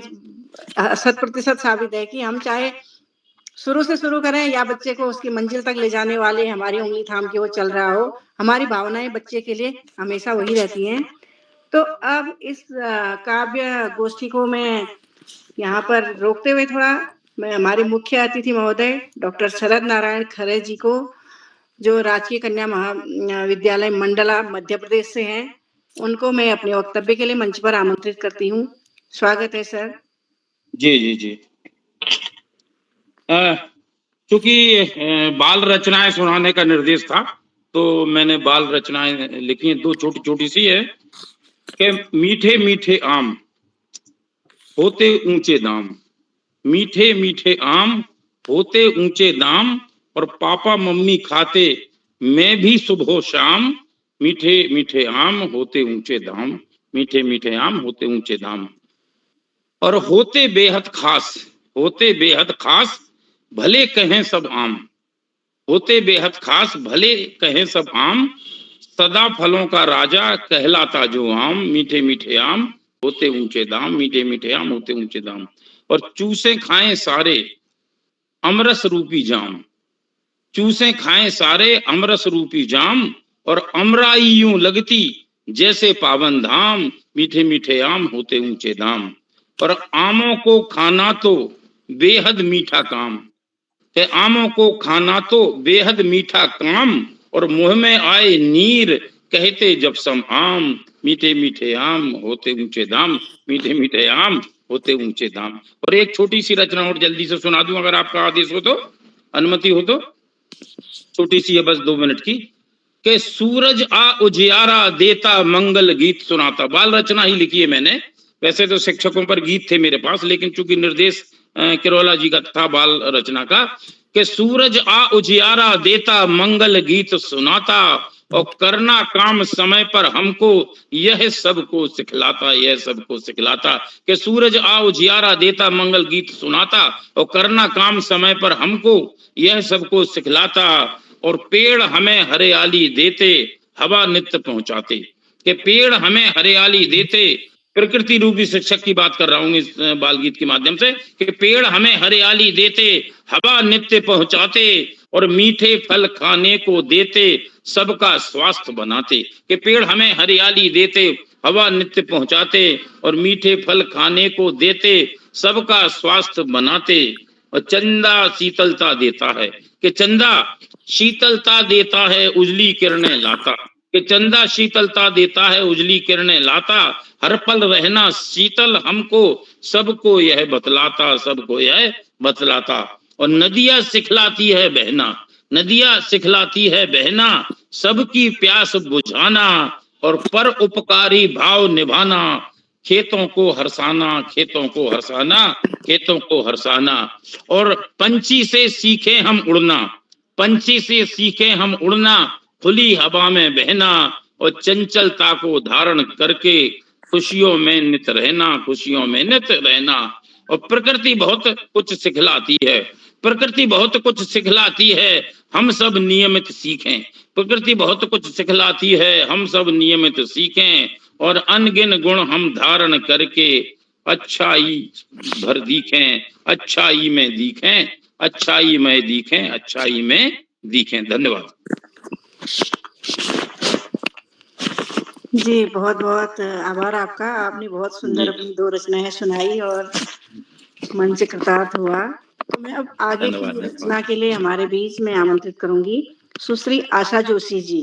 100% साबित है कि हम चाहे शुरू से शुरू करें या बच्चे को उसकी मंजिल तक ले जाने वाले हमारी उंगली थाम के वो चल रहा हो, हमारी भावनाएं बच्चे के लिए हमेशा वही रहती हैं। तो अब इस काव्य गोष्ठी को मैं यहाँ पर रोकते हुए मैं हमारे मुख्य अतिथि महोदय डॉक्टर शरद नारायण खरे जी को, जो राजकीय कन्या महाविद्यालय मंडला मध्य प्रदेश से हैं, उनको मैं अपने वक्तव्य के लिए मंच पर आमंत्रित करती हूँ। स्वागत है सर। जी। क्योंकि बाल रचनाएं सुनाने का निर्देश था तो मैंने बाल रचनाएं लिखी हैं। दो छोटी सी है कि मीठे मीठे आम होते ऊंचे दाम, मीठे मीठे आम होते ऊंचे दाम, और पापा मम्मी खाते मैं भी सुबह शाम। मीठे मीठे आम होते ऊंचे दाम, मीठे मीठे आम होते ऊंचे दाम। और होते बेहद खास भले कहें सब आम, होते बेहद खास भले कहें सब आम। सदा फलों का राजा कहलाता जो आम, मीठे मीठे आम होते ऊंचे दाम, मीठे मीठे आम होते ऊंचे दाम। और चूसे खाएं सारे अमरस रूपी जाम, चूसे खाएं सारे अमरस रूपी जाम। और अमराई यूं लगती जैसे पावन धाम, मीठे मीठे आम होते ऊंचे दाम। और आमों को खाना तो बेहद मीठा काम, कि आमों को खाना तो बेहद मीठा काम। और मुंह में आए नीर कहते जब सम आम, मीठे मीठे आम होते ऊंचे दाम, मीठे मीठे आम होते ऊंचे दाम। और एक छोटी सी रचना और जल्दी से सुना दूं अगर आपका आदेश हो तो, अनुमति हो तो। छोटी सी है बस 2 मिनट की। कि सूरज आ उजियारा देता मंगल गीत सुनाता। बाल रचना ही लिखी है मैंने, वैसे तो शिक्षकों पर गीत थे मेरे पास, लेकिन चूंकि निर्देश किरोला जी का था बाल रचना का। कि सूरज आ उजियारा देता मंगल गीत सुनाता, और करना काम समय पर हमको यह सबको सिखलाता, यह सबको सिखलाता। कि सूरज आ उजियारा देता मंगल गीत सुनाता, और करना काम समय पर हमको यह सबको सिखलाता। और पेड़ हमें हरियाली देते हवा नित्य पहुंचाते। कि पेड़ हमें हरियाली देते, प्रकृति रूपी शिक्षक की बात कर रहा हूं इस बाल गीत के माध्यम से। कि पेड़ हमें हरियाली देते हवा नित्य पहुंचाते, और मीठे फल खाने को देते सबका स्वास्थ्य बनाते। कि पेड़ हमें हरियाली देते हवा नित्य पहुंचाते, और मीठे फल खाने को देते सबका स्वास्थ्य बनाते। और चंदा शीतलता देता है, कि चंदा शीतलता देता है उजली किरणें लाता। कि चंदा शीतलता देता है उजली किरणें लाता। हर पल रहना शीतल हमको सबको यह बतलाता, सबको यह बतलाता। और नदियां सिखलाती है बहना, नदियां सिखलाती है बहना, सबकी प्यास बुझाना और पर उपकारी भाव निभाना, खेतों को हरसाना, खेतों को हरसाना, खेतों को हरसाना। और पंछी से सीखे हम उड़ना, पंछी से सीखे हम उड़ना, खुली हवा में बहना और चंचलता को धारण करके खुशियों में नित रहना, खुशियों में नित रहना। और प्रकृति बहुत कुछ सिखलाती है, प्रकृति बहुत कुछ सिखलाती है, हम सब नियमित सीखें। प्रकृति बहुत कुछ सिखलाती है, हम सब नियमित सीखें और अनगिन गुण हम धारण करके अच्छाई भर दिखें, अच्छाई में दिखें, अच्छाई में दिखें, अच्छाई में दिखें। धन्यवाद जी, बहुत बहुत आभार आपका। आपने बहुत सुंदर अपनी 2 रचनाएं सुनाई और मन से कृतार्थ हुआ। तो मैं अब आगे की रचना के लिए हमारे बीच में आमंत्रित करूंगी सुश्री आशा जोशी जी,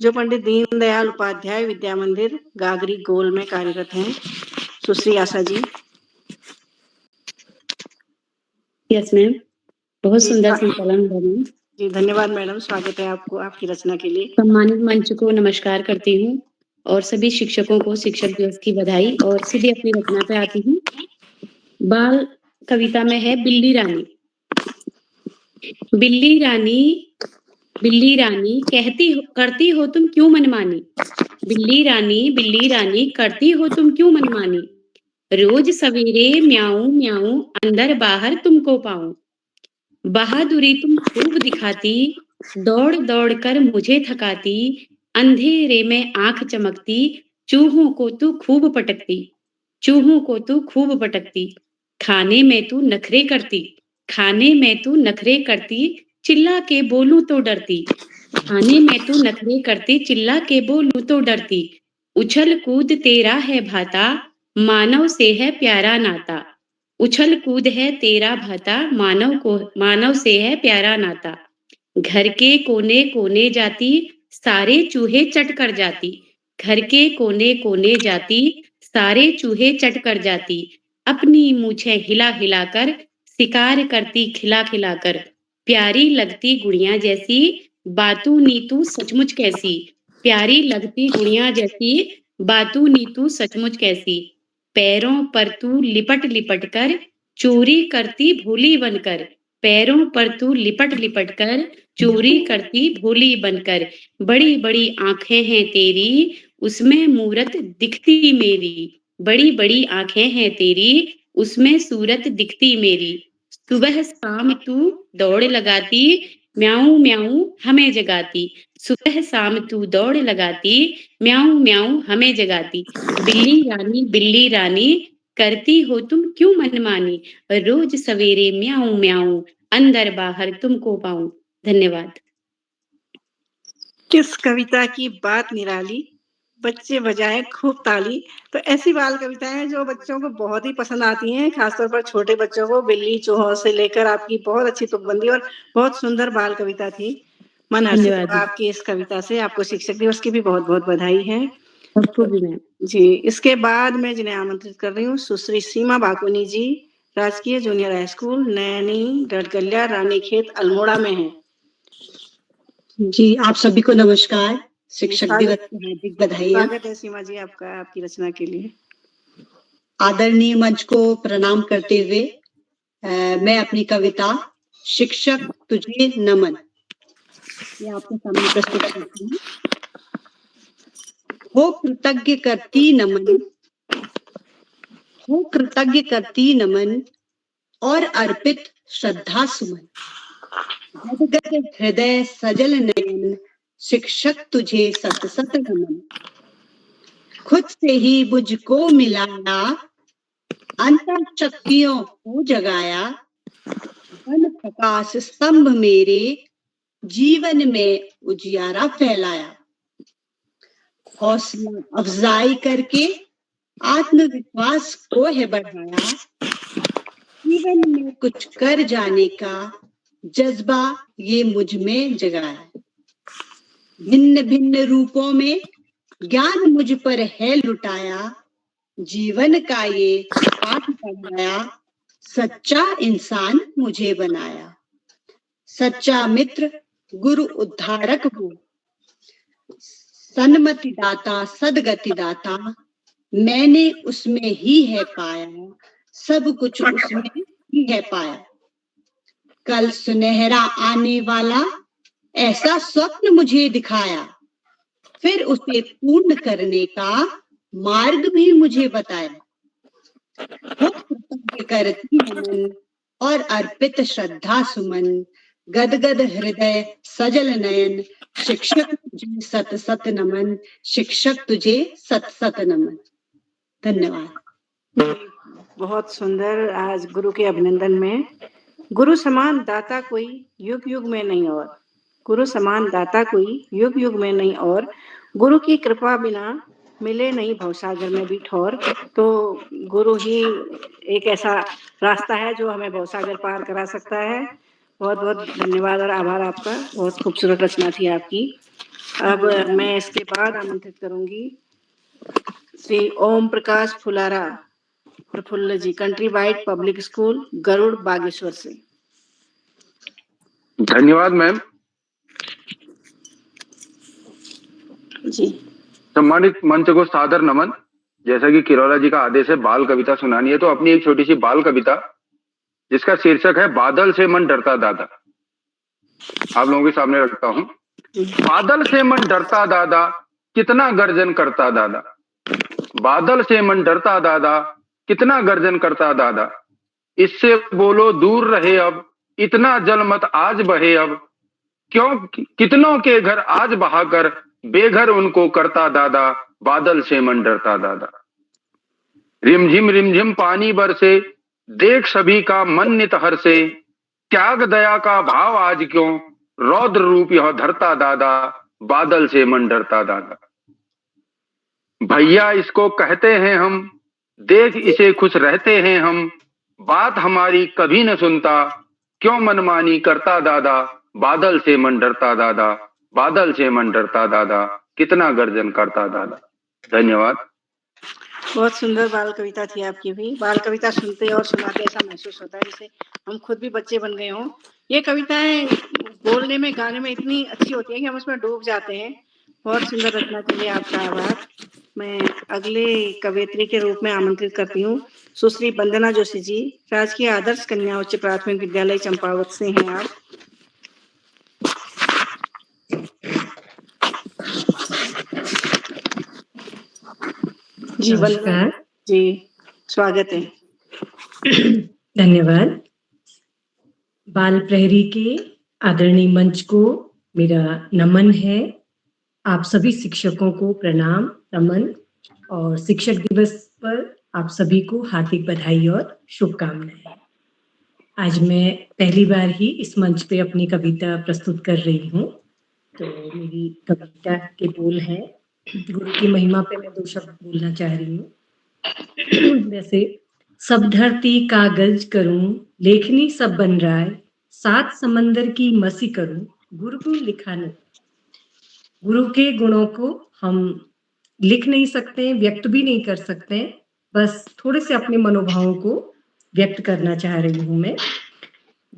जो पंडित दीनदयाल उपाध्याय विद्या मंदिर गागरी गोल में कार्यरत हैं। सुश्री आशा जी। यस मैम, बहुत सुंदर संचालन मैम। जी धन्यवाद मैडम, स्वागत है आपको आपकी रचना के लिए। सम्मानित मंच को नमस्कार करती हूँ और सभी शिक्षकों को शिक्षक दिवस की बधाई। और सीधे अपनी रचना पे आती हूँ। बाल कविता में है बिल्ली रानी। बिल्ली रानी, बिल्ली रानी करती हो तुम क्यों मनमानी, बिल्ली रानी करती हो तुम क्यों मनमानी, रोज सवेरे म्याऊं म्याऊं अंदर बाहर तुमको पाऊं, बहादुरी तुम खूब दिखाती, दौड़ दौड़ कर मुझे थकाती, अंधेरे में आंख चमकती, चूहों को तू खूब पटकती, चूहों को तू खूब पटकती, खाने में तू नखरे करती, खाने में तू नखरे करती, चिल्ला के बोलूं तो डरती, खाने में तू नखरे करती, चिल्ला के बोलूं तो डरती, उछल कूद तेरा है भाता, मानव से है प्यारा नाता, उछल कूद है तेरा भाता, मानव से है प्यारा नाता, घर के कोने कोने जाती, सारे चूहे चट कर जाती, घर के कोने कोने जाती, सारे चूहे चट कर जाती, अपनी मूछें हिला हिला कर शिकार करती खिला खिला कर, प्यारी लगती गुड़िया जैसी, बातू नीतू सचमुच कैसी, प्यारी लगती गुड़िया जैसी, बातू नीतू सचमुच कैसी, पैरों पर तू लिपट लिपट कर चोरी करती भोली बनकर, पैरों पर तू लिपट लिपट कर चोरी करती भोली बनकर, बड़ी बड़ी आंखें हैं तेरी, उसमें मूरत दिखती मेरी, बड़ी बड़ी आंखें हैं तेरी, उसमें सूरत दिखती मेरी, सुबह शाम तू दौड़ लगाती, म्याऊं म्याऊं हमें जगाती, सुबह शाम तू दौड़ लगाती, म्याऊं म्याऊं हमें जगाती, बिल्ली रानी करती हो तुम क्यों मनमानी, रोज सवेरे म्याऊं म्याऊं अंदर बाहर तुमको पाऊं। धन्यवाद। किस कविता की बात निराली, बच्चे बजाए खूब ताली। तो ऐसी बाल कविताएं जो बच्चों को बहुत ही पसंद आती हैं, खासतौर पर छोटे बच्चों को। बिल्ली चूहों से लेकर आपकी बहुत अच्छी तुकबंदी और बहुत सुंदर बाल कविता थी। मन हर्षित हुआ आपकी इस कविता से। आपको शिक्षक दिवस की भी बहुत बहुत बधाई है। जी, इसके बाद मैं जिन्हें आमंत्रित कर रही हूँ सुश्री सीमा बाकुनी जी, राजकीय junior high school Naini Dadgalya Ranikhet Almora में है। जी, आप सभी को नमस्कार। शिक्षक दिवस की हार्दिक बधाइयाँ। स्वागत है सीमा जी आपका आपकी रचना के लिए। आदरणीय मंच को प्रणाम करते हुए मैं अपनी कविता शिक्षक तुझे नमन ये आपके सामने प्रस्तुत करती हूँ। हो कृतज्ञ करती नमन, हो कृतज्ञ करती नमन और अर्पित श्रद्धा सुमन, गदगद हृदय सजल नयन, शिक्षक तुझे सत सत नमन, खुद से ही मुझको मिलाया, अंतर शक्तियों को जगाया, धन प्रकाश स्तंभ मेरे जीवन में उजियारा फैलाया, हौसला अफजाई करके आत्मविश्वास को है बढ़ाया, जीवन में कुछ कर जाने का जज्बा ये मुझ में जगाया, भिन्न भिन्न रूपों में ज्ञान मुझ पर है लुटाया, जीवन का ये पाठ पढ़ाया, सच्चा इंसान मुझे बनाया, सच्चा मित्र गुरु उद्धारक हो, सन्मति दाता सदगति दाता, मैंने उसमें ही है पाया, सब कुछ उसमें ही है पाया। कल सुनहरा आने वाला ऐसा स्वप्न मुझे दिखाया, फिर उसे पूर्ण करने का मार्ग भी मुझे बताया। हो कृतज्ञ करती नमन और अर्पित श्रद्धा सुमन, गदगद हृदय सजल नयन, शिक्षक तुझे सत सत नमन, शिक्षक तुझे सत सत नमन। धन्यवाद। बहुत सुंदर। आज गुरु के अभिनंदन में, गुरु समान दाता कोई युग युग में नहीं और, गुरु समान दाता कोई युग युग में नहीं और, गुरु की कृपा बिना मिले नहीं भवसागर में भी ठौर। तो गुरु ही एक ऐसा रास्ता है जो हमें भवसागर पार करा सकता है। बहुत बहुत धन्यवाद और आभार आपका। बहुत खूबसूरत रचना थी आपकी। अब मैं इसके बाद आमंत्रित करूंगी Shri Om Prakash Phulara Praphull ji, country wide public school Garur Bageshwar से। धन्यवाद मैम। जी, सम्मानित मंच को सादर नमन। जैसा कि किरोला जी का आदेश है बाल कविता सुनानी है, तो अपनी एक छोटी सी बाल कविता जिसका शीर्षक है बादल से मन डरता दादा, आप लोगों के सामने रखता हूं। बादल से मन डरता दादा, कितना गर्जन करता दादा, बादल से मन डरता दादा, कितना गर्जन करता दादा, इससे बोलो दूर रहे अब, इतना जल मत आज बहे अब, क्यों कितनों के घर आज बहाकर बेघर उनको करता दादा, बादल से मन डरता दादा। रिमझिम पानी बरसे, देख सभी का मन नित हर्षे, त्याग दया का भाव आज क्यों, रौद्र रूप यह धरता दादा, बादल से मन डरता दादा। भैया इसको कहते हैं हम, देख इसे खुश रहते हैं हम, बात हमारी कभी न सुनता, क्यों मनमानी करता दादा, बादल से मन डरता दादा, बादल से मन डरता दादा, कितना गर्जन करता दादा। धन्यवाद। बहुत सुंदर बाल कविता थी आपकी भी। बाल कविता सुनते और सुनाते ऐसा महसूस होता है जैसे हम खुद भी बच्चे बन गए हों। ये कविताएं बोलने में गाने में इतनी अच्छी होती है कि हम उसमें डूब जाते हैं। बहुत सुंदर रचना के लिए आपका आभार। मैं अगले कवयित्री के रूप में आमंत्रित करती हूँ सुश्री वंदना जोशी जी, राजकीय आदर्श कन्या उच्च प्राथमिक विद्यालय चंपावत से हैं आप। जी वंदना जी, स्वागत है। धन्यवाद। बाल प्रहरी के आदरणीय मंच को मेरा नमन है। आप सभी शिक्षकों को प्रणाम नमन, और शिक्षक दिवस पर आप सभी को हार्दिक बधाई और शुभकामनाएं। आज मैं पहली बार ही इस मंच पे अपनी कविता प्रस्तुत कर रही हूँ। तो मेरी कविता के बोल हैं, गुरु की महिमा पे मैं 2 शब्द बोलना चाह रही हूँ। वैसे सब धरती कागज करूं, लेखनी सब बन राय, 7 समंदर की मसी करूं, गुरु गुण लिखा नहीं। गुरु के गुणों को हम लिख नहीं सकते, व्यक्त भी नहीं कर सकते, बस थोड़े से अपने मनोभावों को व्यक्त करना चाह रही हूं मैं।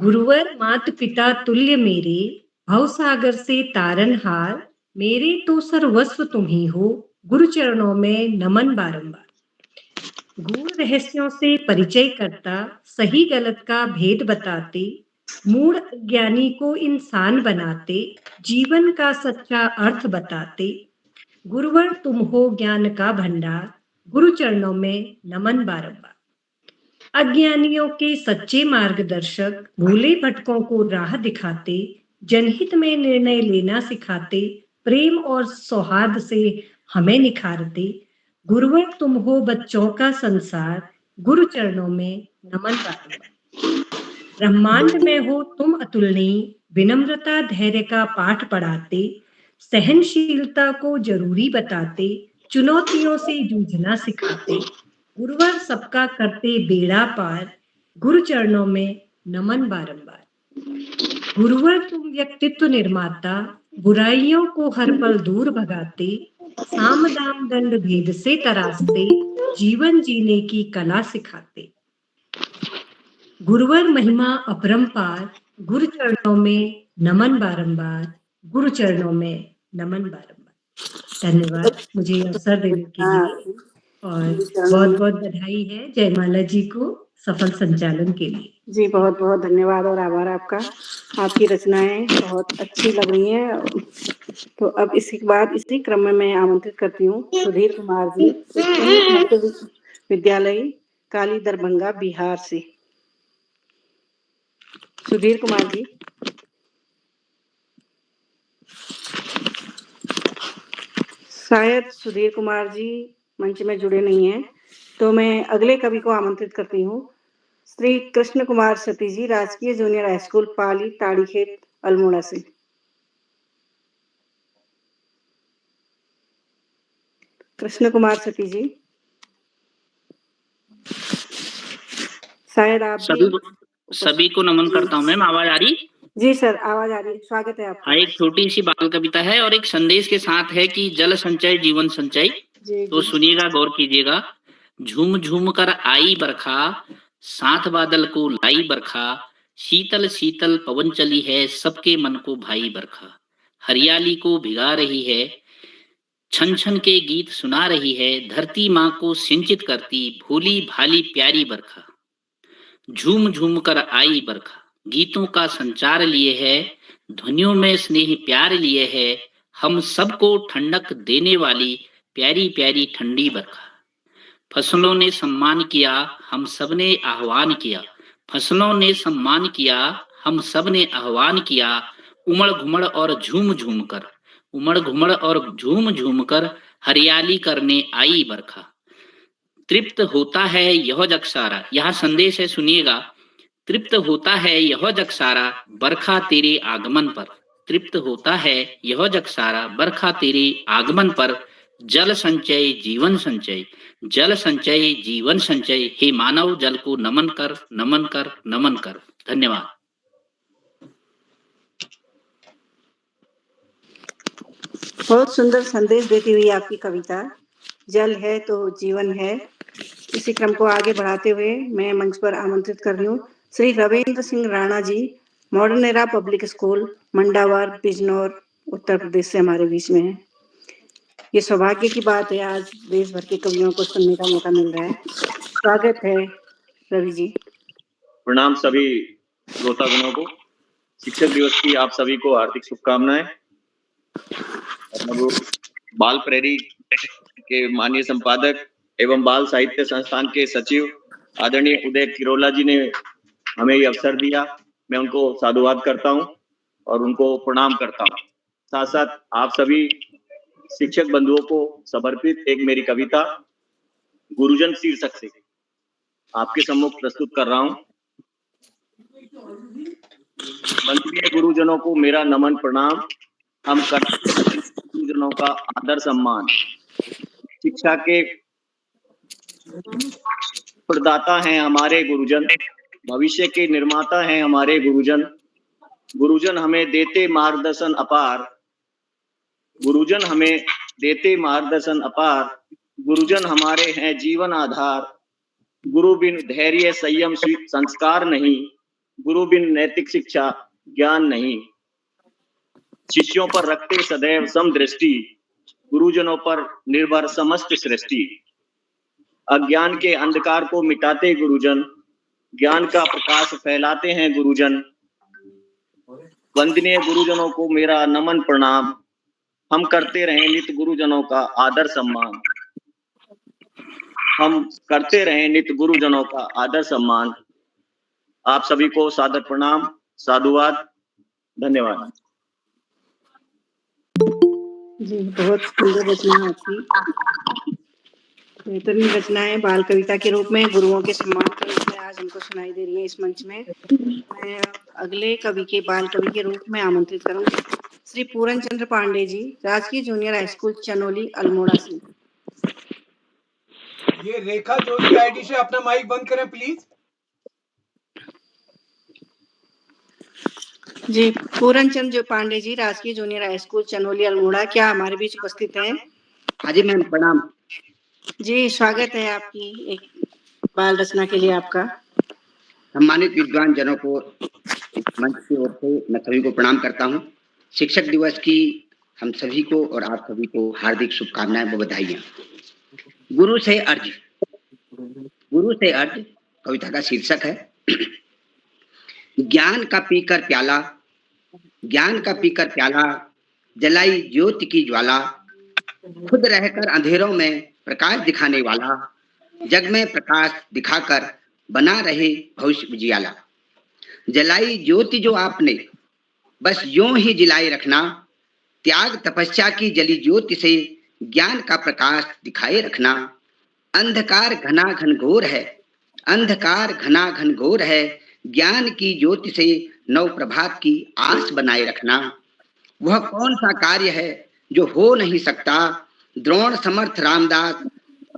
गुरुवर मात पिता तुल्य मेरे, भवसागर से तारनहार, मेरे तो सर्वस्व तुम ही हो, गुरु चरणों में नमन बारंबार। गूढ़ रहस्यों से परिचय करता, सही गलत का भेद बताते, मूढ़ ज्ञानी को इंसान बनाते, जीवन का सच्चा अर्थ बताते, गुरुवर तुम हो ज्ञान का भंडार, गुरु चरणों में नमन बारंबार। अज्ञानियों के सच्चे मार्गदर्शक, भूले भटकों को राह दिखाते, जनहित में निर्णय लेना सिखाते, प्रेम और सौहार्द से हमें निखारते, गुरुवर तुम हो बच्चों का संसार, गुरु चरणों में नमन बारंबार। ब्रह्मांड में हो तुम अतुलनीय, विनम्रता धैर्य का पाठ पढ़ाते, सहनशीलता को जरूरी बताते, चुनौतियों से जूझना सिखाते, गुरुवर सबका करते बेड़ा पार, गुरु चरणों में नमन बारंबार। गुरुवर तुम व्यक्तित्व निर्माता, बुराइयों को हर पल दूर भगाते, साम दाम दंड भेद से तरासते, जीवन जीने की कला सिखाते, गुरुवर महिमा अपरंपार, गुरु चरणों में नमन बारंबार, गुरु चरणों में नमन बारंबार। धन्यवाद मुझे ये अवसर देने के लिए और बहुत-बहुत बधाई है जयमाला जी को सफल संचालन के लिए। जी, बहुत-बहुत धन्यवाद और आभार आपका। आपकी रचनाएँ बहुत अच्छी लग रही हैं। तो अब इसी के बाद इसी क्रम में मैं आमंत्रित करती हूँ सुधीर कुमार जी, संस्कृत मध्य विद्यालय काली दरभंगा बिहार से। सुधीर कुमार जी। शायद सुधीर कुमार जी मंच में जुड़े नहीं हैं, तो मैं अगले कवि को आमंत्रित करती हूँ। श्री कृष्ण कुमार सती जी, राजकीय जूनियर हाई स्कूल पाली ताड़ीखेत अल्मोड़ा से। कृष्ण कुमार सती जी, शायद आप सभी को नमन करता हूँ। मैम आवाज आ रही? जी सर, आवाज आ रही है। स्वागत है आपका। हाँ, एक छोटी सी बाल कविता है और एक संदेश के साथ है कि जल संचय जीवन संचय। तो सुनिएगा, गौर कीजिएगा। झूम झूम कर आई बरखा, साथ बादल को लाई बरखा, शीतल शीतल पवन चली है, सबके मन को भाई बरखा। हरियाली को भिगा रही है, छन छन के गीत सुना रही है, धरती माँ को सिंचित करती, भोली भाली प्यारी बरखा। झूम झूम कर आई बरखा, गीतों का संचार लिए है, ध्वनियों में स्नेह प्यार लिए है, हम सबको ठंडक देने वाली प्यारी प्यारी ठंडी बरखा। फसलों ने सम्मान किया, हम सब ने आह्वान किया, फसलों ने सम्मान किया, हम सब ने आह्वान किया, उमड़ घुमड़ और झूम झूम कर, उमड़ घुमड़ और झूम झूम कर हरियाली करने आई बरखा। तृप्त होता है यह जग सारा, यह संदेश है, सुनिएगा। तृप्त होता है यह जग सारा, बरखा तेरे आगमन पर। तृप्त होता है यह जग सारा, बरखा तेरे आगमन पर। जल संचय जीवन संचय, जल संचय जीवन संचय। हे मानव, जल को नमन कर, नमन कर, नमन कर। धन्यवाद। बहुत सुंदर संदेश देती हुई आपकी कविता जल है तो जीवन है। इसी क्रम को आगे बढ़ाते हुए मैं मंच पर आमंत्रित कर रही हूँ Shri Ravindra Singh Rana ji, modern era public school Mandawar Bijnor Uttar Pradesh से हमारे बीच में है। ये सौभाग्य की बात है, आज देश भर के कवियों को सुनने का मौका मिल रहा है। स्वागत है रवि जी। प्रणाम सभी श्रोतागणों को। शिक्षक दिवस की आप सभी को हार्दिक शुभकामनाएं। बाल प्रहरी के माननीय संपादक एवं बाल साहित्य संस्थान के सचिव आदरणीय उदय किरोला जी ने हमें ये अवसर दिया, मैं उनको साधुवाद करता हूं और उनको प्रणाम करता हूं। साथ साथ आप सभी शिक्षक बंधुओं को समर्पित एक मेरी कविता गुरुजन शीर्षक से आपके सम्मुख प्रस्तुत कर रहा हूं। वंदनीय गुरुजनों को मेरा नमन प्रणाम, हम करते हैं गुरुजनों का आदर सम्मान। शिक्षा के प्रदाता हैं हमारे गुरुजन, भविष्य के निर्माता हैं हमारे गुरुजन। गुरुजन हमें देते मार्गदर्शन अपार, गुरुजन हमें देते मार्गदर्शन अपार। गुरुजन हमारे हैं जीवन आधार, गुरु बिन धैर्य संयम संस्कार नहीं, गुरु बिन नैतिक शिक्षा ज्ञान नहीं। शिष्यों पर रखते सदैव समदृष्टि, गुरुजनों पर निर्भर समस्त सृष्टि। अज्ञान के अंधकार को मिटाते गुरुजन, ज्ञान का प्रकाश फैलाते हैं गुरुजन। वंदनीय गुरुजनों को मेरा नमन प्रणाम, हम करते रहें नित्य गुरुजनों का आदर सम्मान। हम करते रहें नित्य गुरुजनों का आदर सम्मान। आप सभी को सादर प्रणाम, साधुवाद, धन्यवाद। जी, बहुत सुंदर रचना आपकी, बेहतरीन रचनाएं बाल कविता के रूप में, गुरुओं के सम्मान के रूप में आज हमको सुनाई दे रही है इस मंच में। मैं अगले कवि के बाल कवि के रूप में आमंत्रित करूंगी श्री पूरन चंद्र पांडे जी, राजकीय junior high school Chanoli Almora से। ये रेखा जोशी आईडी से अपना माइक बंद करें प्लीज। जी, पूरन चंद्र पांडे जी, राजकीय junior high school Chanoli Almora, क्या हमारे बीच उपस्थित हैं? हाँ जी मैम, प्रणाम। जी, स्वागत है आपकी एक बाल रचना के लिए आपका। सम्मानित विद्वान जनों को मंच की ओर से मैं सभी को प्रणाम करता हूं। शिक्षक दिवस की हम सभी को और आप सभी को हार्दिक शुभकामनाएं व बधाइयां। गुरु से अर्ज कविता का शीर्षक है ज्ञान का पीकर प्याला जलाई ज्योति की ज्वाला, खुद रहकर अंधेरों में प्रकाश दिखाने वाला, जग में प्रकाश दिखाकर बना रहे भविष्य उजियाला। जलाई ज्योति जो आपने बस यूं ही जलाए रखना, त्याग तपस्या की जली ज्योति से ज्ञान का प्रकाश दिखाए रखना। अंधकार घना घनघोर है, ज्ञान की ज्योति से नव प्रभात की आस बनाए रखना। वह कौन सा कार्य है जो हो नहीं सकता, द्रोण समर्थ रामदास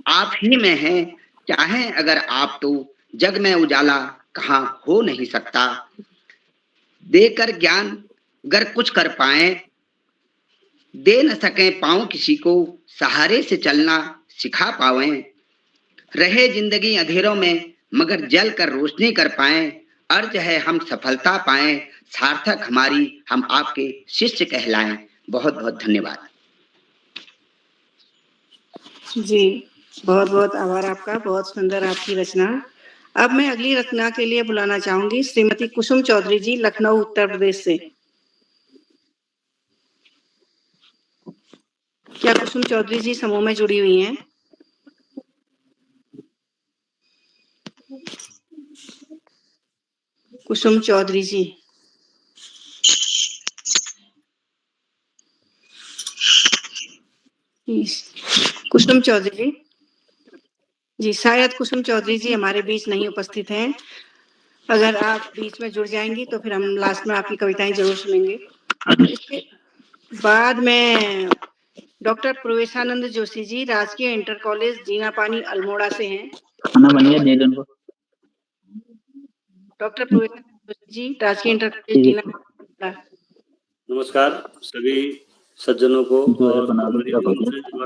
आप ही में हैं, चाहें अगर आप तो जग में उजाला कहाँ हो नहीं सकता। देकर ज्ञान अगर कुछ कर पाए, दे न सके पाँव किसी को, सहारे से चलना सिखा पावे। रहे जिंदगी अंधेरों में मगर जल कर रोशनी कर पाए, अर्ज है हम सफलता पाए, सार्थक हमारी हम आपके शिष्य कहलाएं। बहुत बहुत धन्यवाद जी, बहुत बहुत आभार आपका, बहुत सुंदर आपकी रचना। अब मैं अगली रचना के लिए बुलाना चाहूंगी श्रीमती कुसुम चौधरी जी, लखनऊ उत्तर प्रदेश से। क्या कुसुम चौधरी जी समूह में जुड़ी हुई हैं? कुसुम चौधरी जी, कुसुम चौधरी जी, शायद कुसुम चौधरी जी हमारे बीच नहीं उपस्थित हैं। अगर आप बीच में जुड़ जाएंगी तो फिर हम लास्ट में आपकी कविताएं जरूर सुनेंगे। इसके बाद में डॉक्टर प्रवेशानंद जोशी जी, राजकीय इंटर कॉलेज जीनापानी अल्मोड़ा से हैं। डॉक्टर प्रवेशानंद जोशी जी, राजकीय इंटर कॉलेज जीनापानी। नमस्कार सभी सज्जनों को, और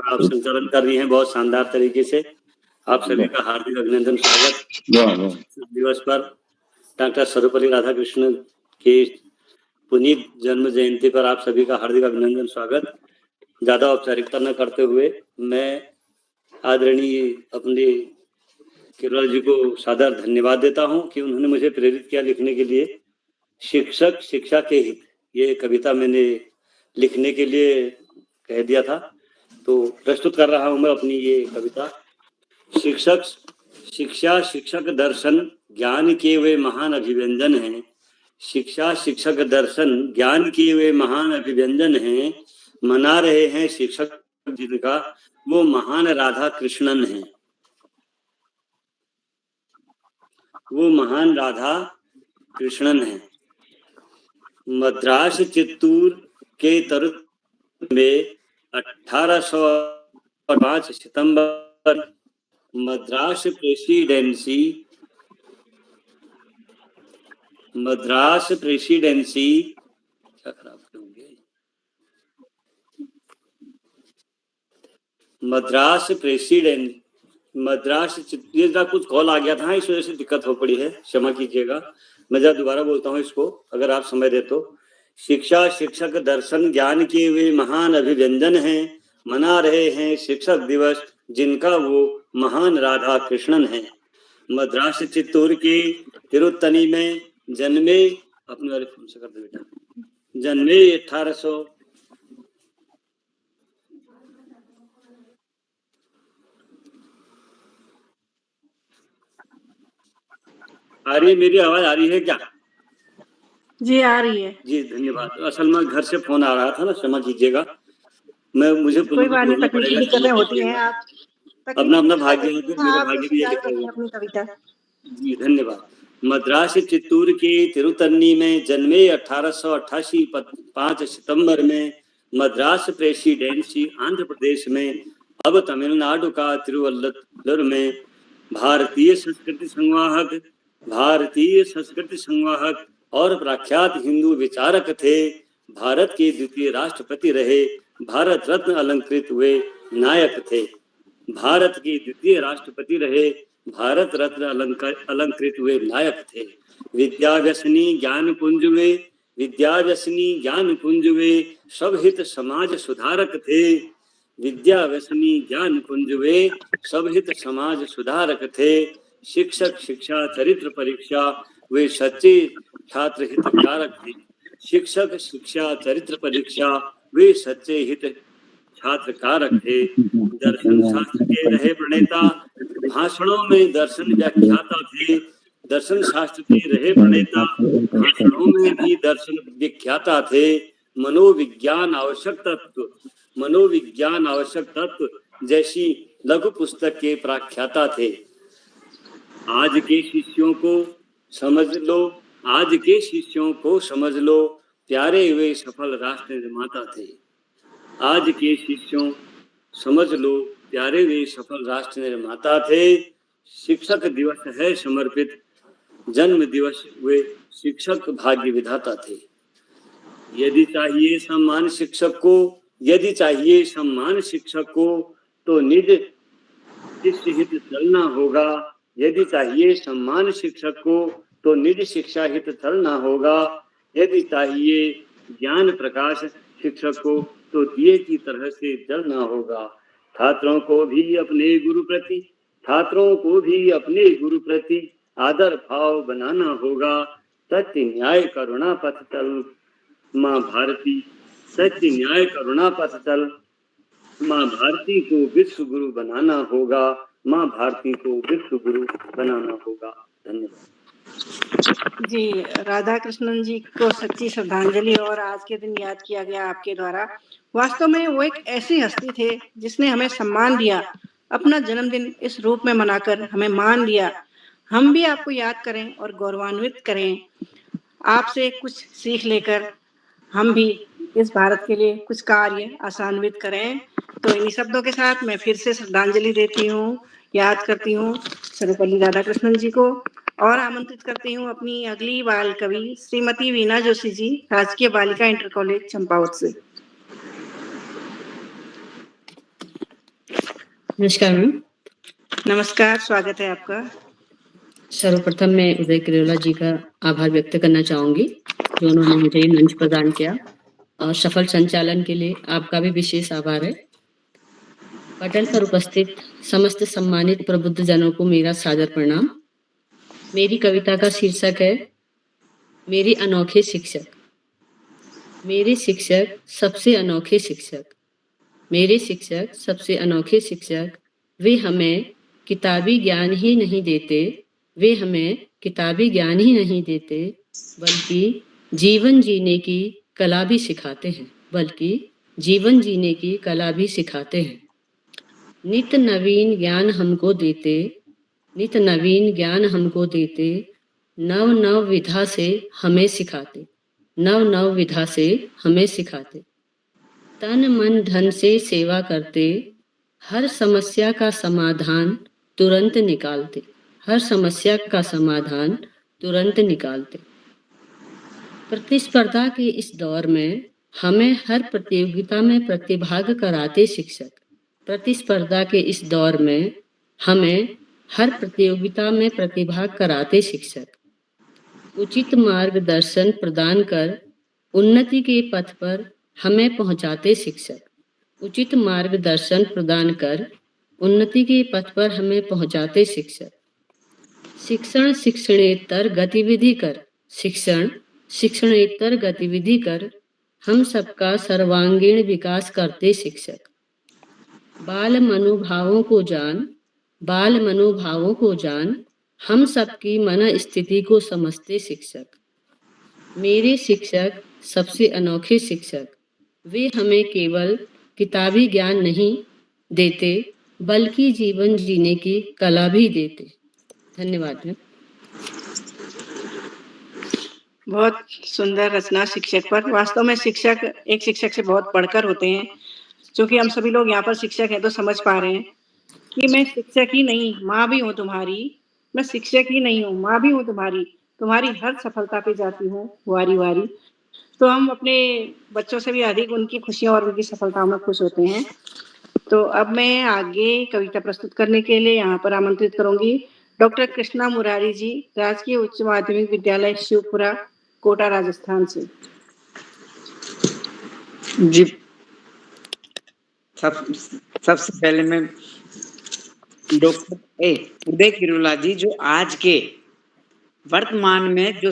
आप संचालन कर रही हैं बहुत शानदार तरीके से। आप सभी का हार्दिक अभिनंदन, स्वागत दिवस पर डॉक्टर सर्वपल्ली राधाकृष्णन के पुनीत जन्म जयंती पर आप सभी का हार्दिक अभिनंदन, स्वागत। ज्यादा औपचारिकता न करते हुए मैं आदरणीय अपने किरोला जी को सादर धन्यवाद देता हूं कि उन्होंने मुझे प्रेरित किया लिखने के लिए। शिक्षक शिक्षा के हित, ये कविता मैंने लिखने के लिए कह दिया था, तो प्रस्तुत कर रहा हूं मैं अपनी ये कविता। शिक्षक शिक्षा शिक्षक दर्शन ज्ञान के वे महान अभिव्यंजन हैं। शिक्षा शिक्षक दर्शन ज्ञान के वे महान अभिव्यंजन हैं। मना रहे हैं शिक्षक जिनका वो महान राधा कृष्णन हैं। वो महान राधा कृष्णन हैं। मद्रास चित्तूर के तरुण में 1805 सितंबर मद्रास प्रेसिडेंसी क्या खराब करोगे, मद्रास चित्तूर कुछ कॉल आ गया था, इस वजह से दिक्कत हो पड़ी है, क्षमा कीजिएगा। मैं जरा दोबारा बोलता हूँ इसको, अगर आप समय दे तो। शिक्षा शिक्षक दर्शन ज्ञान के वे महान अभिव्यंजन हैं। मना रहे हैं शिक्षक दिवस जिनका वो महान राधा कृष्णन हैं। मद्रास चित्तूर की तिरुत्तनी में जन्मे, अपने वाले फोन से कर दो बेटा, जन्मे 1800 आ रही है, मेरी आवाज आ रही है क्या? जी आ रही है जी, धन्यवाद। असल में घर से फोन आ रहा था ना, क्षमा कीजिएगा। मुझे कोई बात नहीं, तकनीकी दिक्कतें होती हैं। आप अपना भाग्य है, मेरा भाग्य भी अपनी कविता। जी धन्यवाद। मद्रास चित्तूर के तिरुतन्नी में जन्मे 1888 5 सितंबर में मद्रास प्रेसिडेंसी आंध्र प्रदेश में, अब तमिलनाडु का तिरुवल्लुर में भारतीय संस्कृति संवाहक और प्रख्यात हिंदू विचारक थे। भारत के द्वितीय राष्ट्रपति रहे, भारत रत्न अलंकृत हुए नायक थे। भारत के द्वितीय राष्ट्रपति रहे, भारत रत्न अलंकृत वे नायक थे। विद्या व्यसनी ज्ञान कुंज वे, विद्या व्यसनी ज्ञान कुंज वे, सब हित समाज सुधारक थे। विद्या व्यसनी ज्ञान कुंज वे, सब हित समाज सुधारक थे। शिक्षक शिक्षा चरित्र परीक्षा वे सच्चे छात्र हितकारक थे। शिक्षक शिक्षा चरित्र परीक्षा वे सच्चे हित छात्र कारक थे। दर्शन शास्त्र के रहे प्रणेता, भाषणों में दर्शन व्याख्याता थे। दर्शन शास्त्र के रहे प्रणेता, भाषणों में भी दर्शन व्याख्याता थे। मनोविज्ञान आवश्यक तत्व, मनोविज्ञान आवश्यक तत्व जैसी लघु पुस्तक के प्रख्याता थे। आज के शिष्यों को समझ लो, आज के शिष्यों को समझ लो, प्यारे वे सफल राष्ट्र निर्माता थे। आज के शिष्यों समझ लो, प्यारे वे सफल राष्ट्र निर्माता थे। शिक्षक दिवस है समर्पित, जन्म दिवस वे शिक्षक भाग्य विधाता थे। यदि चाहिए सम्मान शिक्षक को, यदि चाहिए सम्मान शिक्षक को, तो निज शिष्य हित चलना होगा। यदि चाहिए सम्मान शिक्षक को, तो निज शिक्षा हित चलना होगा। यदि चाहिए ज्ञान प्रकाश शिक्षक को, तो दिए की तरह से जलना होगा। छात्रों को भी अपने गुरु प्रति, छात्रों को भी अपने गुरु प्रति आदर भाव बनाना होगा। सत्य न्याय करुणा पथ चल माँ भारती, सत्य न्याय करुणा पथ चल माँ भारती को विश्व गुरु बनाना होगा। माँ भारती को विश्व गुरु बनाना होगा। धन्यवाद। जी, राधा कृष्णन जी को सच्ची श्रद्धांजलि। और आज के दिन याद किया गया आपके द्वारा। वास्तव में वो एक ऐसी हस्ती थे जिसने हमें सम्मान दिया, अपना जन्मदिन इस रूप में मनाकर हमें मान दिया। हम भी आपको याद करें और गौरवान्वित करें, आपसे कुछ सीख लेकर हम भी इस भारत के लिए कुछ कार्य आसान्वित करें। तो इन्हीं शब्दों के साथ मैं फिर से श्रद्धांजलि देती हूँ, याद करती हूँ सर्वपल्ली राधाकृष्णन जी को और आमंत्रित करती हूँ अपनी अगली बाल कवि श्रीमती वीना जोशी जी, राजकीय बालिका इंटर कॉलेज चंपावत से। नमस्कार मैम। नमस्कार, स्वागत है आपका। सर्वप्रथम मैं उदय किरोला जी का आभार व्यक्त करना चाहूंगी जो उन्होंने मुझे ये मंच प्रदान किया, और सफल संचालन के लिए आपका भी विशेष आभार है। पटल पर उपस्थित समस्त सम्मानित प्रबुद्ध जनों को मेरा सादर प्रणाम। मेरी कविता का शीर्षक है मेरे अनोखे शिक्षक। मेरे शिक्षक सबसे अनोखे शिक्षक, मेरे शिक्षक सबसे अनोखे शिक्षक, वे हमें किताबी ज्ञान ही नहीं देते, वे हमें किताबी ज्ञान ही नहीं देते, बल्कि जीवन जीने की कला भी सिखाते हैं, बल्कि जीवन जीने की कला भी सिखाते हैं। नित नवीन ज्ञान हमको देते, नित नवीन ज्ञान हमको देते, नव नव विधा से हमें सिखाते, नव नव विधा से हमें सिखाते। तन मन धन से सेवा करते, हर समस्या का समाधान तुरंत निकालते, हर समस्या का समाधान तुरंत निकालते। प्रतिस्पर्धा के इस दौर में हमें हर प्रतियोगिता में प्रतिभाग कराते शिक्षक। प्रतिस्पर्धा के इस दौर में हमें हर प्रतियोगिता में प्रतिभाग कराते शिक्षक। उचित मार्गदर्शन प्रदान कर उन्नति के पथ पर हमें पहुंचाते शिक्षक। उचित मार्गदर्शन प्रदान कर उन्नति के पथ पर हमें पहुंचाते शिक्षक। शिक्षण शिक्षणेतर गतिविधि कर, शिक्षण शिक्षणेतर गतिविधि कर हम सबका सर्वांगीण विकास करते शिक्षक। बाल मनोभावों को जान, बाल मनोभावों को जान हम सबकी मन स्थिति को समझते शिक्षक। मेरे शिक्षक सबसे अनोखे शिक्षक, वे हमें केवल किताबी ज्ञान नहीं देते बल्कि जीवन जीने की कला भी देते। धन्यवाद। बहुत सुंदर रचना शिक्षक पर। वास्तव में शिक्षक एक शिक्षक से बहुत बढ़कर होते हैं। क्योंकि हम सभी लोग यहाँ पर शिक्षक हैं तो समझ पा रहे हैं कि मैं शिक्षक ही नहीं माँ भी हूँ तुम्हारी, मैं शिक्षक ही नहीं हूँ माँ भी हूँ तुम्हारी, तुम्हारी हर सफलता पे जाती हूँ वारी वारी। तो हम अपने बच्चों से भी अधिक उनकी खुशियों और उनकी सफलताओं में खुश होते हैं। तो अब मैं आगे कविता प्रस्तुत करने के लिए यहाँ पर आमंत्रित करूंगी डॉक्टर कृष्णा मुरारी जी, राजकीय उच्च माध्यमिक विद्यालय शिवपुरा, कोटा, राजस्थान से। जी, सबसे पहले मैं डॉक्टर उदय किरोला जी, जो आज के वर्तमान में जो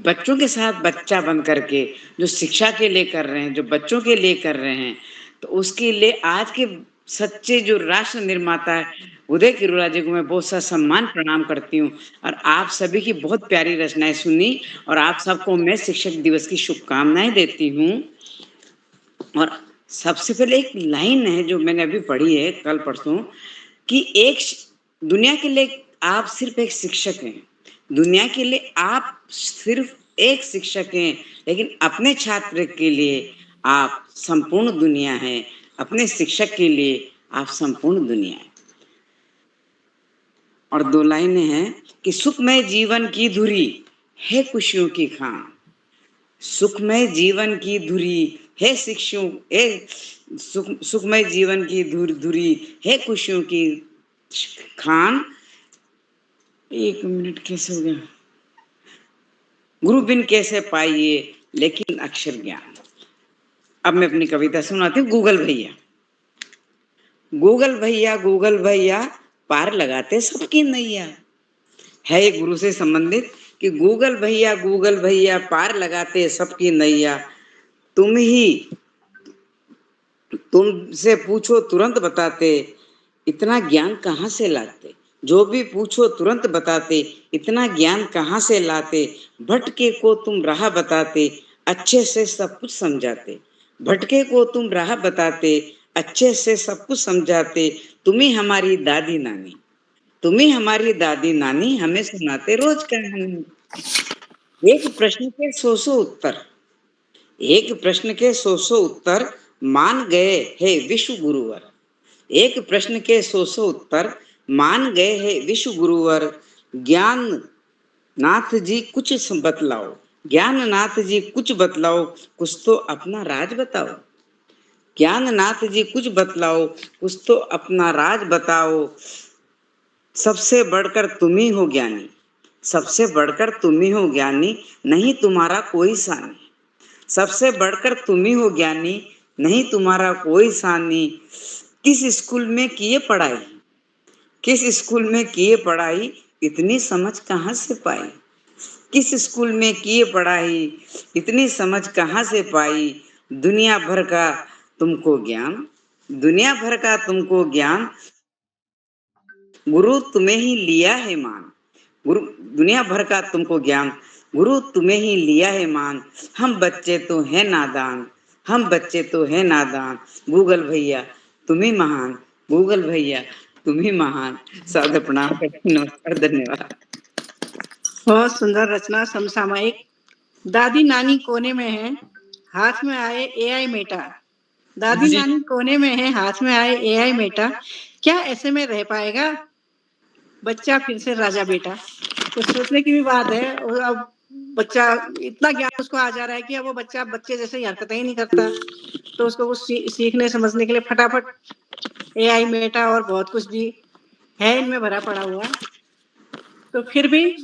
बच्चों के साथ बच्चा बन करके जो शिक्षा के लिए कर रहे हैं, जो बच्चों के लिए कर रहे हैं, तो उसके लिए आज के सच्चे जो राष्ट्र निर्माता है उदय किरोला जी को मैं बहुत सा सम्मान प्रणाम करती हूँ। और आप सभी की बहुत प्यारी रचनाएं सुनी और आप सबको मैं शिक्षक दिवस की शुभकामनाएं देती हूँ। और सबसे पहले एक लाइन है जो मैंने अभी पढ़ी है कल परसों, कि एक दुनिया के लिए आप सिर्फ एक शिक्षक हैं, दुनिया के लिए आप सिर्फ एक शिक्षक हैं, लेकिन अपने छात्र के लिए आप संपूर्ण दुनिया हैं, अपने शिक्षक के लिए आप संपूर्ण दुनिया हैं। और 2 लाइनें हैं कि सुखमय जीवन की धुरी है खुशियों की खान, सुखमय जीवन की धुरी है सुखमय जीवन की धुरी है खुशियों की खान। 1 मिनट कैसे हो गया, गुरु बिन कैसे पाइए लेकिन अक्षर ज्ञान। अब मैं अपनी कविता सुनाती हूँ। गूगल भैया, गूगल भैया, गूगल भैया पार लगाते सबकी नैया। है ये गुरु से संबंधित कि गूगल भैया, गूगल भैया पार लगाते सबकी नैया। तुमसे पूछो तुरंत बताते, इतना ज्ञान कहाँ से लाते। जो भी पूछो तुरंत बताते, इतना ज्ञान कहाँ से लाते। भटके को तुम राह बताते, अच्छे से सब कुछ समझाते। भटके को तुम राह बताते, अच्छे से सब कुछ समझाते। तुम्ही हमारी दादी नानी, तुम्ही हमारी दादी नानी, हमें सुनाते रोज कहानी। एक प्रश्न के 100 उत्तर, एक प्रश्न के 100 उत्तर मान गए है विश्व गुरुवर। एक प्रश्न के 100 उत्तर मान गए है विश्व गुरुवर। ज्ञान नाथ जी कुछ बतलाओ, ज्ञान नाथ जी कुछ बतलाओ, कुछ तो अपना राज बताओ। ज्ञान नाथ जी कुछ बतलाओ, कुछ तो अपना राज बताओ। सबसे बढ़कर तुम ही हो ज्ञानी, सबसे बढ़कर तुम ही हो ज्ञानी, नहीं तुम्हारा कोई सानी। सबसे बढ़कर तुम ही हो ज्ञानी, नहीं तुम्हारा कोई सानी। किस स्कूल में किए पढ़ाई, किस स्कूल में किए पढ़ाई, इतनी समझ कहाँ से पाई। किस स्कूल में किए पढ़ाई, इतनी समझ कहाँ से पाई। दुनिया भर का तुमको ज्ञान, दुनिया भर का तुमको ज्ञान, गुरु तुम्हें ही लिया है मान। गुरु दुनिया भर का तुमको ज्ञान, गुरु तुम्हें ही लिया है मान। हम बच्चे तो हैं नादान, हम बच्चे तो हैं नादान। गूगल भैया तुम ही महान, गूगल भैया तुम ही महान। सादर प्रणाम करती, नमस्कार, धन्यवाद। बहुत सुंदर रचना, समसामयिक। दादी नानी कोने में है, हाथ में आए एआई मेटा। दादी नानी कोने में है, हाथ में आए एआई मेटा। क्या ऐसे में रह पाएगा बच्चा फिर से राजा बेटा। तो सोचने की भी बात है। और अब बच्चा इतना ज्ञान उसको आ जा रहा है कि अब वो बच्चा बच्चे जैसे ही हरकतें ही नहीं करता। तो उसको कुछ सीखने समझने के लिए फटाफट एआई मेटा और बहुत कुछ भी है इनमें भरा पड़ा हुआ। तो फिर भी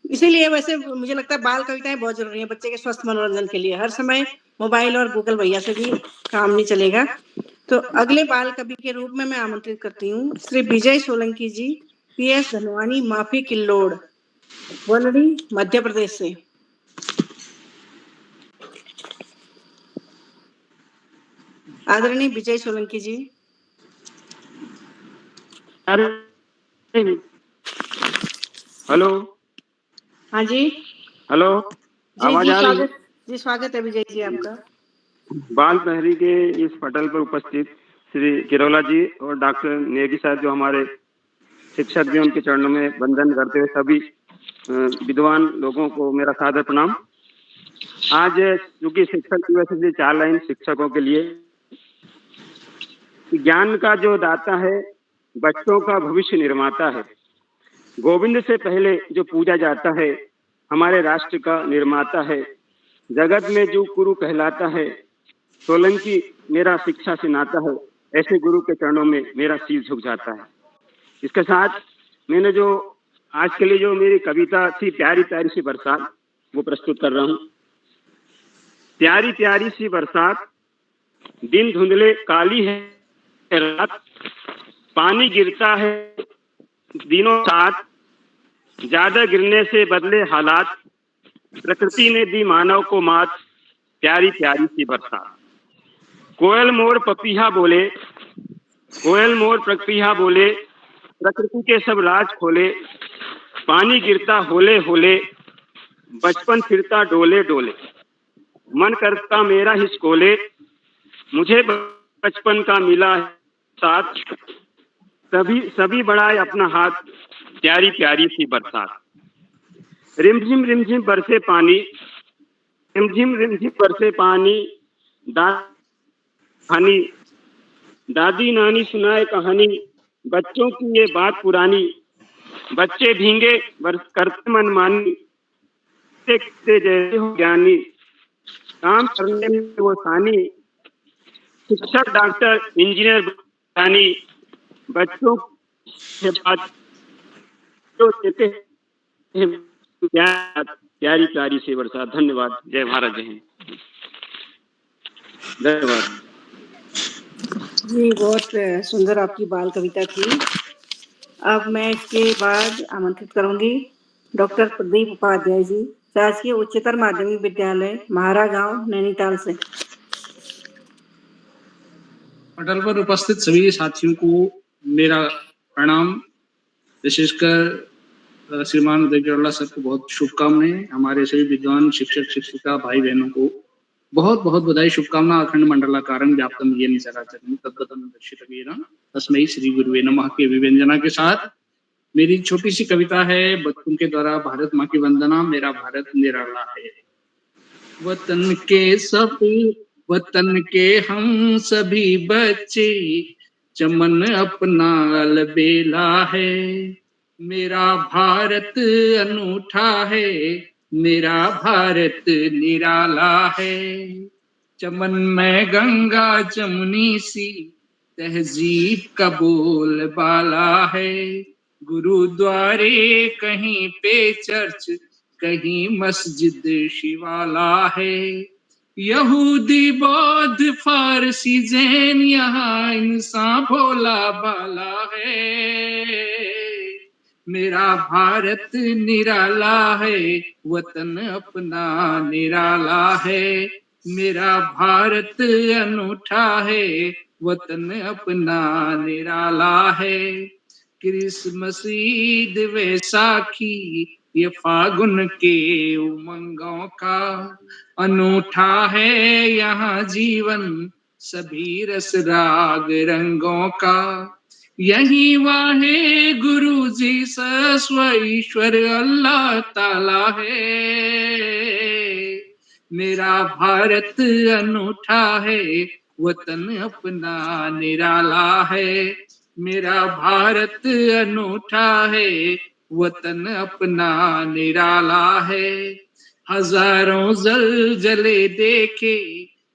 इसीलिए वैसे मुझे लगता है बाल कविताएं बहुत जरूरी है बच्चे के स्वस्थ मनोरंजन के लिए। हर समय मोबाइल और गूगल भैया से भी काम नहीं चलेगा। तो अगले बाल कवि के रूप में मैं आमंत्रित करती हूँ श्री विजय सोलंकी जी, पीएस धनवानी, माफी किल्लोड़, वनड़ी, मध्य प्रदेश से। आदरणीय विजय सोलंकी जी। हेलो। हाँ जी। हेलो, आवाज आ रही है? जी स्वागत है विजय जी आपका। बाल प्रहरी के इस पटल पर उपस्थित श्री किरोला जी और डॉक्टर नेगी साहब जो हमारे शिक्षक भी, उनके चरणों में वंदन करते हुए सभी विद्वान लोगों को मेरा सादर प्रणाम। आज चूंकि शिक्षक दिवस है, 4 लाइन शिक्षकों के लिए। ज्ञान का जो दाता है, बच्चों का भविष्य निर्माता है। गोविंद से पहले जो पूजा जाता है, हमारे राष्ट्र का निर्माता है। जगत में जो गुरु कहलाता है, सोलंकी मेरा शिक्षा से नाता है। ऐसे गुरु के चरणों में मेरा शीश झुक जाता है। इसके साथ मैंने जो आज के लिए जो मेरी कविता थी प्यारी प्यारी सी बरसात, वो प्रस्तुत कर रहा हूँ। प्यारी प्यारी सी बरसात, दिन धुंधले काली है रात, पानी गिरता है दिनों साथ, ज्यादा गिरने से बदले हालात, प्रकृति ने दी मानव को मात, प्यारी प्यारी सी बरसात। कोयल मोर पपीहा बोले, कोयल मोर पपीहा बोले, प्रकृति के सब राज खोले, पानी गिरता होले होले, बचपन फिरता डोले डोले, मन करता मेरा हिचकोले, मुझे बचपन का मिला है साथ, सभी बढ़ाए अपना हाथ, प्यारी प्यारी सी बरसात। रिमझिम बरसे पानी, रिमझिम बरसे पानी, कहानी दादी नानी सुनाए कहानी, बच्चों की ये बात पुरानी, बच्चे भींगे करते मनमानी, जैसे हो ज्ञानी, काम करने में वो सानी, शिक्षक डॉक्टर इंजीनियर बतानी, बच्चों के बाद जो देते हैं प्यारी प्यारी सी बरसात। धन्यवाद। जय भारत, जय हिंद। धन्यवाद जी, बहुत सुंदर आपकी बाल कविता थी। अब मैं इसके बाद आमंत्रित करूंगी डॉक्टर प्रदीप उपाध्याय जी, शासकीय उच्चतर माध्यमिक विद्यालय महारा गांव नैनीताल से। पटल पर उपस्थित सभी साथियों को मेरा प्रणाम, विशेषकर श्रीमान उदय केरला सर को बहुत शुभकामनाएं। हमारे सभी विद्वान शिक्षक शिक्षिका भाई बहनों को बहुत बहुत बधाई, शुभकामना। अखंड मंडलाकारं व्याप्तम येन चराचरं तद्गतं दर्शितव्येन तस्मै श्री गुरुवे नमः के अभिव्यंजना के साथ मेरी छोटी सी कविता है बच्चों के द्वारा। भारत माँ की वंदना, मेरा भारत निराला है। वतन के हम सभी बच्चे, चमन अपना अलबेला है। मेरा भारत अनूठा है, मेरा भारत निराला है। चमन में गंगा जमुनी सी, तहजीब का बोल बाला है। गुरुद्वारे कहीं पे चर्च, कहीं मस्जिद शिवाला है। यहूदी बौद्ध फारसी जैन, यहाँ इंसान भोला बाला है। मेरा भारत निराला है, वतन अपना निराला है। मेरा भारत अनूठा है, वतन अपना निराला है। क्रिसमस ईद वैसाखी, ये फागुन के उमंगों का अनूठा है यहाँ जीवन, सभी रस राग रंगों का। यही वाहे गुरु जी सस्व ईश्वर अल्लाह ताला है। मेरा भारत अनूठा है, वतन अपना निराला है। मेरा भारत अनूठा है, वतन अपना निराला है। हजारों जले देखे,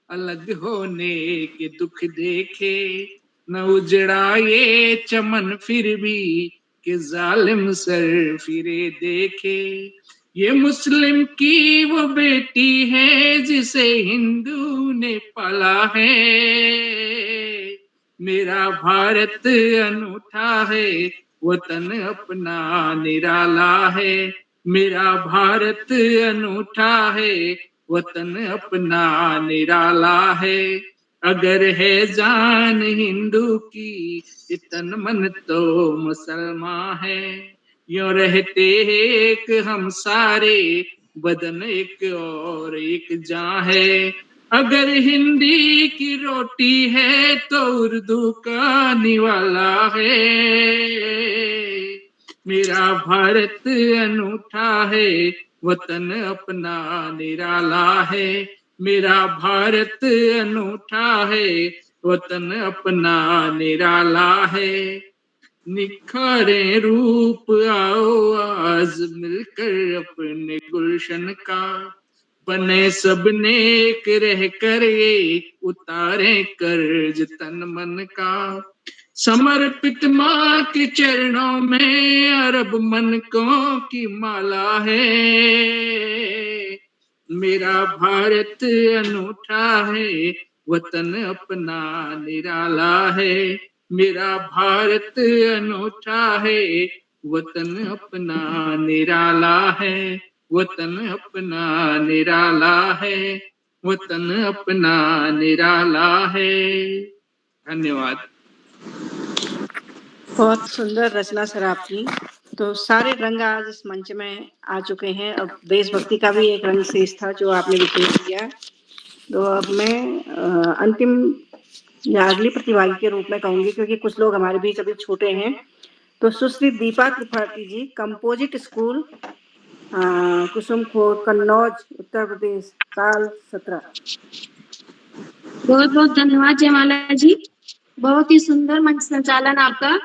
अलग होने के दुख देखे, न उजड़ा ये चमन फिर भी कि जालिम सर फिरे देखे। ये मुस्लिम की वो बेटी है, जिसे हिंदू ने पाला है। मेरा भारत अनूठा है, वतन अपना निराला है। मेरा भारत अनूठा है, वतन अपना निराला है। अगर है जान हिंदू की, तन मन तो मुसलमान है। यो रहते एक हम सारे, बदन एक और एक जान है। अगर हिंदी की रोटी है, तो उर्दू का निवाला है। मेरा भारत अनूठा है, वतन अपना निराला है। मेरा भारत अनूठा है, वतन अपना निराला है। निखारे रूप आओ आज मिलकर अपने गुलशन का, बने सब नेक रह कर ये उतारे कर्ज तन मन का। समर्पित माँ के चरणों में अरब मनकों की माला है। मेरा भारत अनूठा है, वतन अपना निराला है। मेरा भारत अनूठा है, वतन अपना निराला है। वतन अपना निराला है, वतन अपना निराला है। धन्यवाद। बहुत सुंदर रचना सर आपकी। तो सारे रंग आज इस मंच में आ चुके हैं। अब देशभक्ति का भी एक रंग शेष था जो आपने विशेष किया। तो अब मैं अंतिम या अगली प्रतिभागी के रूप में कहूंगी, क्योंकि कुछ लोग हमारे बीच अभी छोटे हैं। तो सुश्री दीपा त्रिपाठी जी, कंपोजिट स्कूल कुसुमखोर, कन्नौज, उत्तर प्रदेश, साल 17। बहुत बहुत धन्यवाद जयमाला जी, बहुत ही सुंदर मंच संचालन आपका।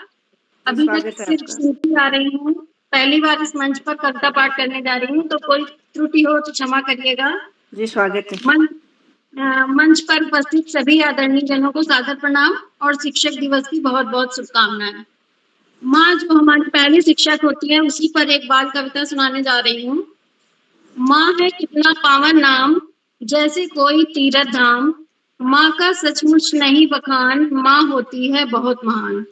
अभी मैं स्वागत है सिर्फ आपका। सुनती आ रही हूँ, पहली बार इस मंच पर कविता पाठ करने जा रही हूँ, तो कोई त्रुटि हो तो क्षमा करिएगा। जी स्वागत है। मंच पर उपस्थित सभी आदरणीय जनों को सादर प्रणाम और शिक्षक दिवस की बहुत बहुत शुभकामनाएं। माँ जो हमारी पहली शिक्षक होती है, उसी पर एक बाल कविता सुनाने जा रही हूँ। माँ है कितना पावन नाम, जैसे कोई तीरथ धाम। माँ का सचमुच नहीं बखान, माँ होती है बहुत महान।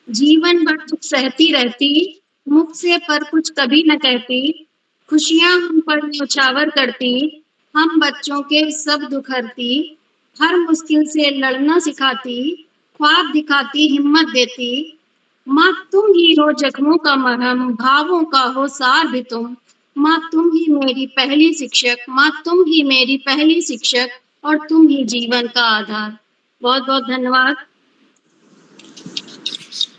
जीवन भर दुख सहती रहती, मुख से पर कुछ कभी न कहती। खुशियां हम पर न्यौछावर करती, हम बच्चों के सब दुख हरती। हर मुश्किल से लड़ना सिखाती, ख्वाब दिखाती हिम्मत देती। माँ तुम ही हो जख्मों का मरहम, भावों का हो सार भी तुम। माँ तुम ही मेरी पहली शिक्षक, माँ तुम ही मेरी पहली शिक्षक, और तुम ही जीवन का आधार। बहुत बहुत धन्यवाद।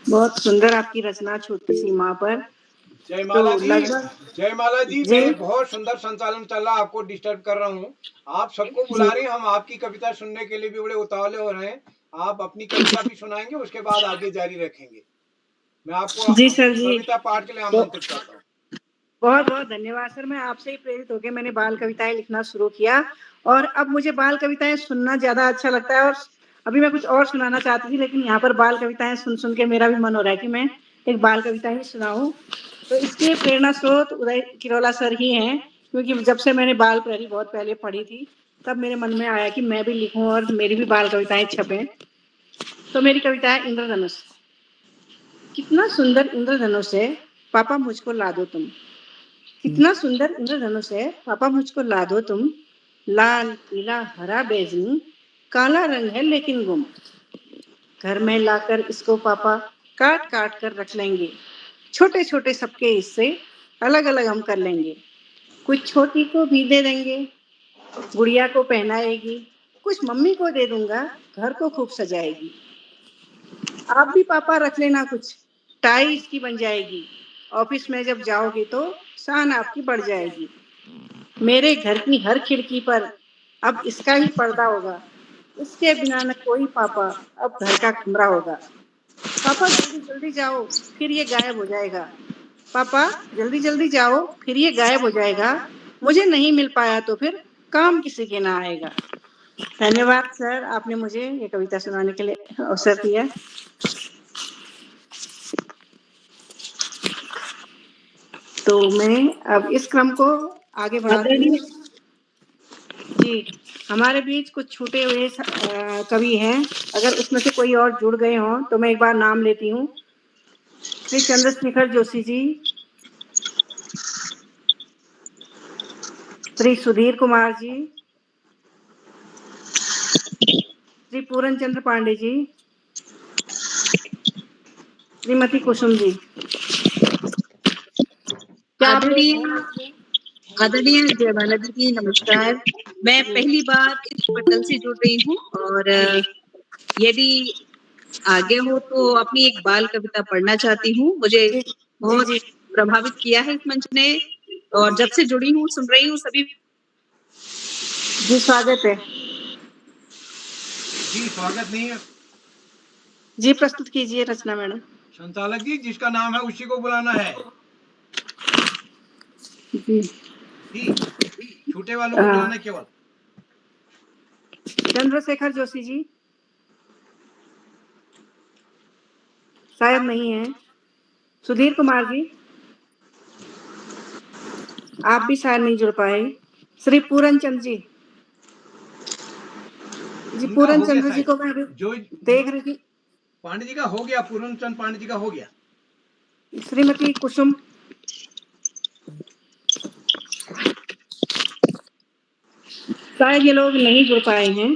बहुत सुंदर आपकी रचना छोटी सी माँ पर। जयमाला जी, लगभग जयमाला जी, जी। मैं बहुत सुंदर संचालन चल रहा, आपको डिस्टर्ब कर रहा हूँ। आप सबको बुला रहे हैं, हम आपकी कविता सुनने के लिए भी बड़े उतावले हो रहे हैं। आप अपनी कविता भी सुनाएंगे, उसके बाद आगे जारी रखेंगे। मैं आपको जी सर जी, कविता पाठ के लिए आमंत्रित करता हूँ। बहुत बहुत धन्यवाद सर। मैं आपसे ही प्रेरित होकर मैंने बाल कविताएं लिखना शुरू किया, और अब मुझे बाल कविताएं सुनना ज्यादा अच्छा लगता है। और अभी मैं कुछ और सुनाना चाहती थी, लेकिन यहाँ पर बाल कविताएं सुन सुन के मेरा भी मन हो रहा है कि मैं एक बाल कविता ही सुनाऊं। तो इसके प्रेरणा स्रोत उदय किरोला सर ही हैं, क्योंकि जब से मैंने बाल प्रहरी बहुत पहले पढ़ी थी, तब मेरे मन में आया कि मैं भी लिखूं और मेरी भी बाल कविताएं छपें। तो मेरी कविता है इंद्रधनुष। कितना सुंदर इंद्रधनुष है, पापा मुझको ला दो तुम। कितना सुंदर इंद्रधनुष है, पापा मुझको ला दो तुम। लाल पीला हरा बैजनी, काला रंग है लेकिन गुम। घर में लाकर इसको पापा काट काट कर रख लेंगे। छोटे छोटे सबके हिस्से अलग अलग हम कर लेंगे। कुछ छोटी को भी दे देंगे, गुड़िया को पहनाएगी। कुछ मम्मी को दे दूंगा, घर को खूब सजाएगी। आप भी पापा रख लेना कुछ, टाई इसकी बन जाएगी। ऑफिस में जब जाओगे तो शान आपकी बढ़ जाएगी। मेरे घर की हर खिड़की पर अब इसका ही पर्दा होगा। इसके बिना न कोई पापा अब घर का कमरा होगा। पापा जल्दी जल्दी जाओ, फिर ये गायब हो जाएगा। पापा जल्दी जल्दी जाओ, फिर ये गायब हो जाएगा। मुझे नहीं मिल पाया तो फिर काम किसी के ना आएगा। धन्यवाद सर, आपने मुझे ये कविता सुनाने के लिए अवसर दिया। तो मैं अब इस क्रम को आगे बढ़ाती हूँ। जी, हमारे बीच कुछ छूटे हुए कवि हैं, अगर उसमें से कोई और जुड़ गए हों तो मैं एक बार नाम लेती हूँ। श्री चंद्रशेखर जोशी जी, श्री सुधीर कुमार जी, श्री पूरन चंद्र पांडे जी, श्रीमती कुसुम जी। आदरणीय जयमाला जी, नमस्कार। मैं पहली बार इस पटल से जुड़ रही हूँ, और यदि आगे हो तो अपनी एक बाल कविता पढ़ना चाहती हूँ। मुझे बहुत प्रभावित किया है इस मंच ने, और जब से जुड़ी हूँ सुन रही हूँ सभी। जी स्वागत है जी, स्वागत नहीं है जी, प्रस्तुत कीजिए रचना मैडम। संचालक जी, जिसका नाम है उसी को बुलाना है। जी जी, छूटे वालों को बुलाना केवल। चंद्रशेखर जोशी जी। शायद नहीं है। सुधीर कुमार जी, आप भी शायद नहीं जुड़ पाए। श्री पूरन चंद जी, उनका पूरन हो गया चंद्र जी शायद। को मैं अभी जो देख रही थी। पांडे जी का हो गया, पूरन चंद पांडे जी का हो गया। श्रीमती कुसुम, शायद ये लोग नहीं जुड़ पाए हैं,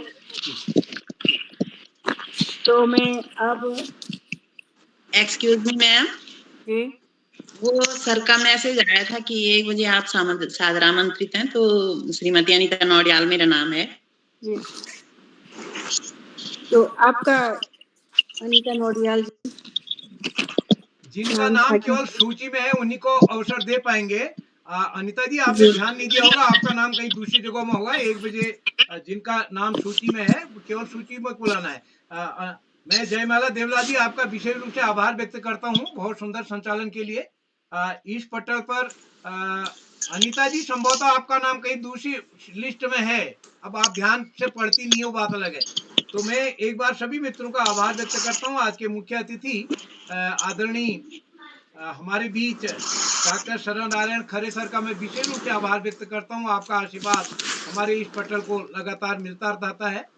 तो मैं अब एक्सक्यूज मी मैम, जी वो सर का मैसेज आया था कि 1 बजे आप सादर आमंत्रित हैं, तो श्रीमती अनीता नौडियाल मेरा नाम है जी। तो आपका अनीता नौडियाल जी, जिनका नाम केवल सूची में है उन्हीं को अवसर दे पाएंगे। अनीता जी, आपने जी। ध्यान नहीं दिया होगा, आपका नाम कहीं दूसरी जगह में होगा। 1 बजे जिनका नाम सूची में है केवल सूची में बुलाना है। मैं जयमाला देवला जी आपका विशेष रूप से आभार व्यक्त करता हूँ बहुत सुंदर संचालन के लिए। इस पटल पर अनीता जी संभवतः आपका नाम कहीं दूसरी लिस्ट में है, अब आप ध्यान से पढ़ती नहीं हो, बात अलग है। तो मैं एक बार सभी मित्रों का आभार व्यक्त करता हूँ। आज के मुख्य अतिथि आदरणीय हमारे बीच डॉक्टर शरण नारायण खरे सर का मैं विशेष रूप से आभार व्यक्त करता हूँ। आपका आशीर्वाद हमारे इस पटल को लगातार मिलता रहता है।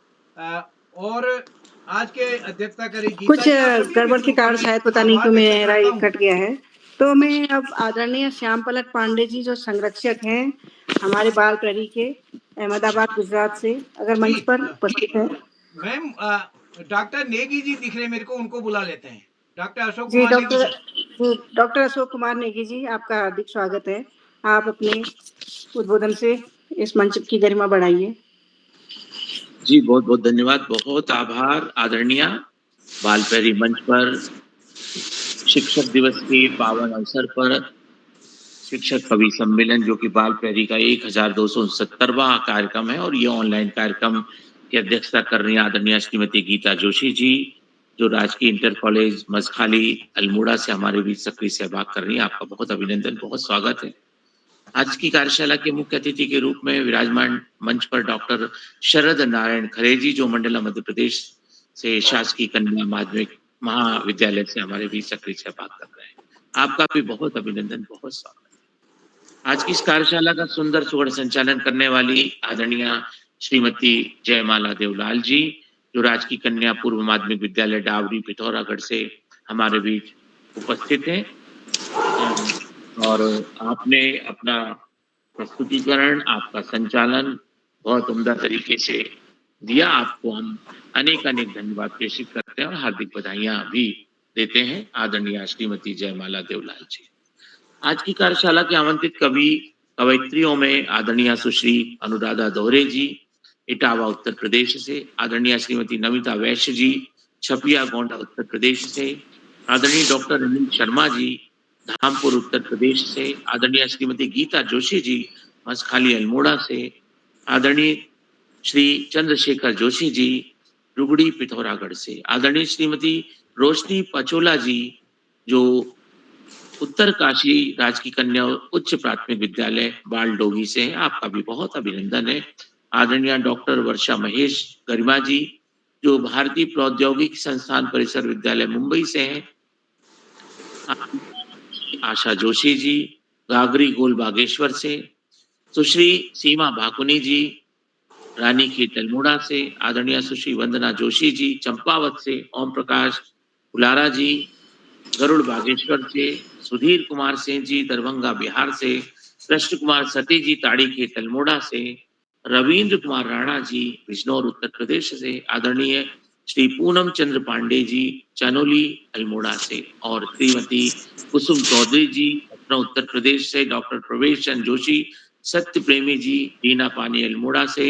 और आज के अध्यक्षता करेगी कुछ गड़बड़ के कारण शायद पता नहीं क्यों मेरा ये कट गया है। तो मैं अब आदरणीय श्याम पलक पांडे जी जो संरक्षक हैं हमारे बाल प्रहरी के अहमदाबाद गुजरात से, अगर मंच पर उपस्थित है। मैम डॉक्टर नेगी जी दिख रहे मेरे को, उनको बुला लेते हैं। डॉक्टर अशोक जी, कुमार नेगी सर। डॉक्टर अशोक कुमार नेगी जी, आपका हार्दिक स्वागत है। आप अपने उद्बोधन से इस मंच की गरिमा बढ़ाइए। जी, बहुत बहुत धन्यवाद, बहुत आभार आदरणीय। बाल प्रहरी मंच पर शिक्षक दिवस के पावन अवसर पर शिक्षक कवि सम्मेलन जो कि बाल प्रहरी का 1269वां कार्यक्रम है और ये ऑनलाइन कार्यक्रम की अध्यक्षता कर रही आदरणीय श्रीमती गीता जोशी जी, जो राजकीय इंटर कॉलेज मसखाली अल्मोड़ा से हमारे बीच सक्रिय सहभाग कर रही हैं। आपका बहुत अभिनंदन, बहुत स्वागत है। आज की कार्यशाला के मुख्य अतिथि के रूप में विराजमान मंच पर डॉक्टर शरद नारायण खरे जी, जो मंडला मध्य प्रदेश से शासकीय कन्या माध्यमिक महाविद्यालय से हमारे बीच सक्रिय सहभाग कर रहे हैं। आपका भी बहुत अभिनंदन, बहुत स्वागत। आज की इस कार्यशाला का सुंदर सुगढ़ संचालन करने वाली आदरणीय श्रीमती जयमाला देवलाल जी, जो राजकीय कन्या पूर्व माध्यमिक विद्यालय डावरी पिथौरागढ़ से हमारे बीच उपस्थित हैं। और आपने अपना प्रस्तुतिकरण, आपका संचालन बहुत उम्दा तरीके से दिया। आपको हम अनेक धन्यवाद प्रेषित करते हैं और हार्दिक बधाइयां भी देते हैं आदरणीय श्रीमती जयमाला देवलाल जी। आज की कार्यशाला के आमंत्रित कवि कवयित्रियों में आदरणीय सुश्री अनुराधा दोहरे जी, इटावा उत्तर प्रदेश से, आदरणीय श्रीमती नमिता वैश्य जी, छपिया गोंडा उत्तर प्रदेश से, आदरणीय डॉक्टर अनिल शर्मा जी, धामपुर उत्तर प्रदेश से, आदरणीय श्रीमती गीता जोशी जी, मसखाली अल्मोड़ा से, आदरणीय श्री चंद्रशेखर जोशी जी, रुगड़ी पिथौरागढ़ से, आदरणीय श्रीमती रोशनी पचोला जी, जो उत्तर काशी राजकीय कन्या उच्च प्राथमिक विद्यालय बालडोगी से हैं। आपका भी बहुत अभिनंदन है। आदरणीय डॉक्टर वर्षा महेश गरिमा जी, जो भारतीय प्रौद्योगिकी संस्थान परिसर विद्यालय मुंबई से हैं। आशा जोशी जी, गागरी गोल बागेश्वर से, सुश्री सीमा भाकुनी जी, रानीखेत अल्मोड़ा से, आदरणीय सुश्री वंदना जोशी जी, चंपावत से, ओम प्रकाश उलारा जी, गरुड़ बागेश्वर से, सुधीर कुमार सिंह जी, दरभंगा बिहार से, कृष्ण कुमार सती जी, ताड़ीखेत अल्मोड़ा से, रविंद्र कुमार राणा जी, बिजनौर उत्तर प्रदेश से, आदरणीय श्री पूनम चंद्र पांडे जी, चनोली अल्मोड़ा से, और श्रीमती कुसुम चौधरी जी, पटना उत्तर प्रदेश से, डॉक्टर प्रवेश चंद्र जोशी, सत्य प्रेमी जी, बीना पानी अल्मोड़ा से,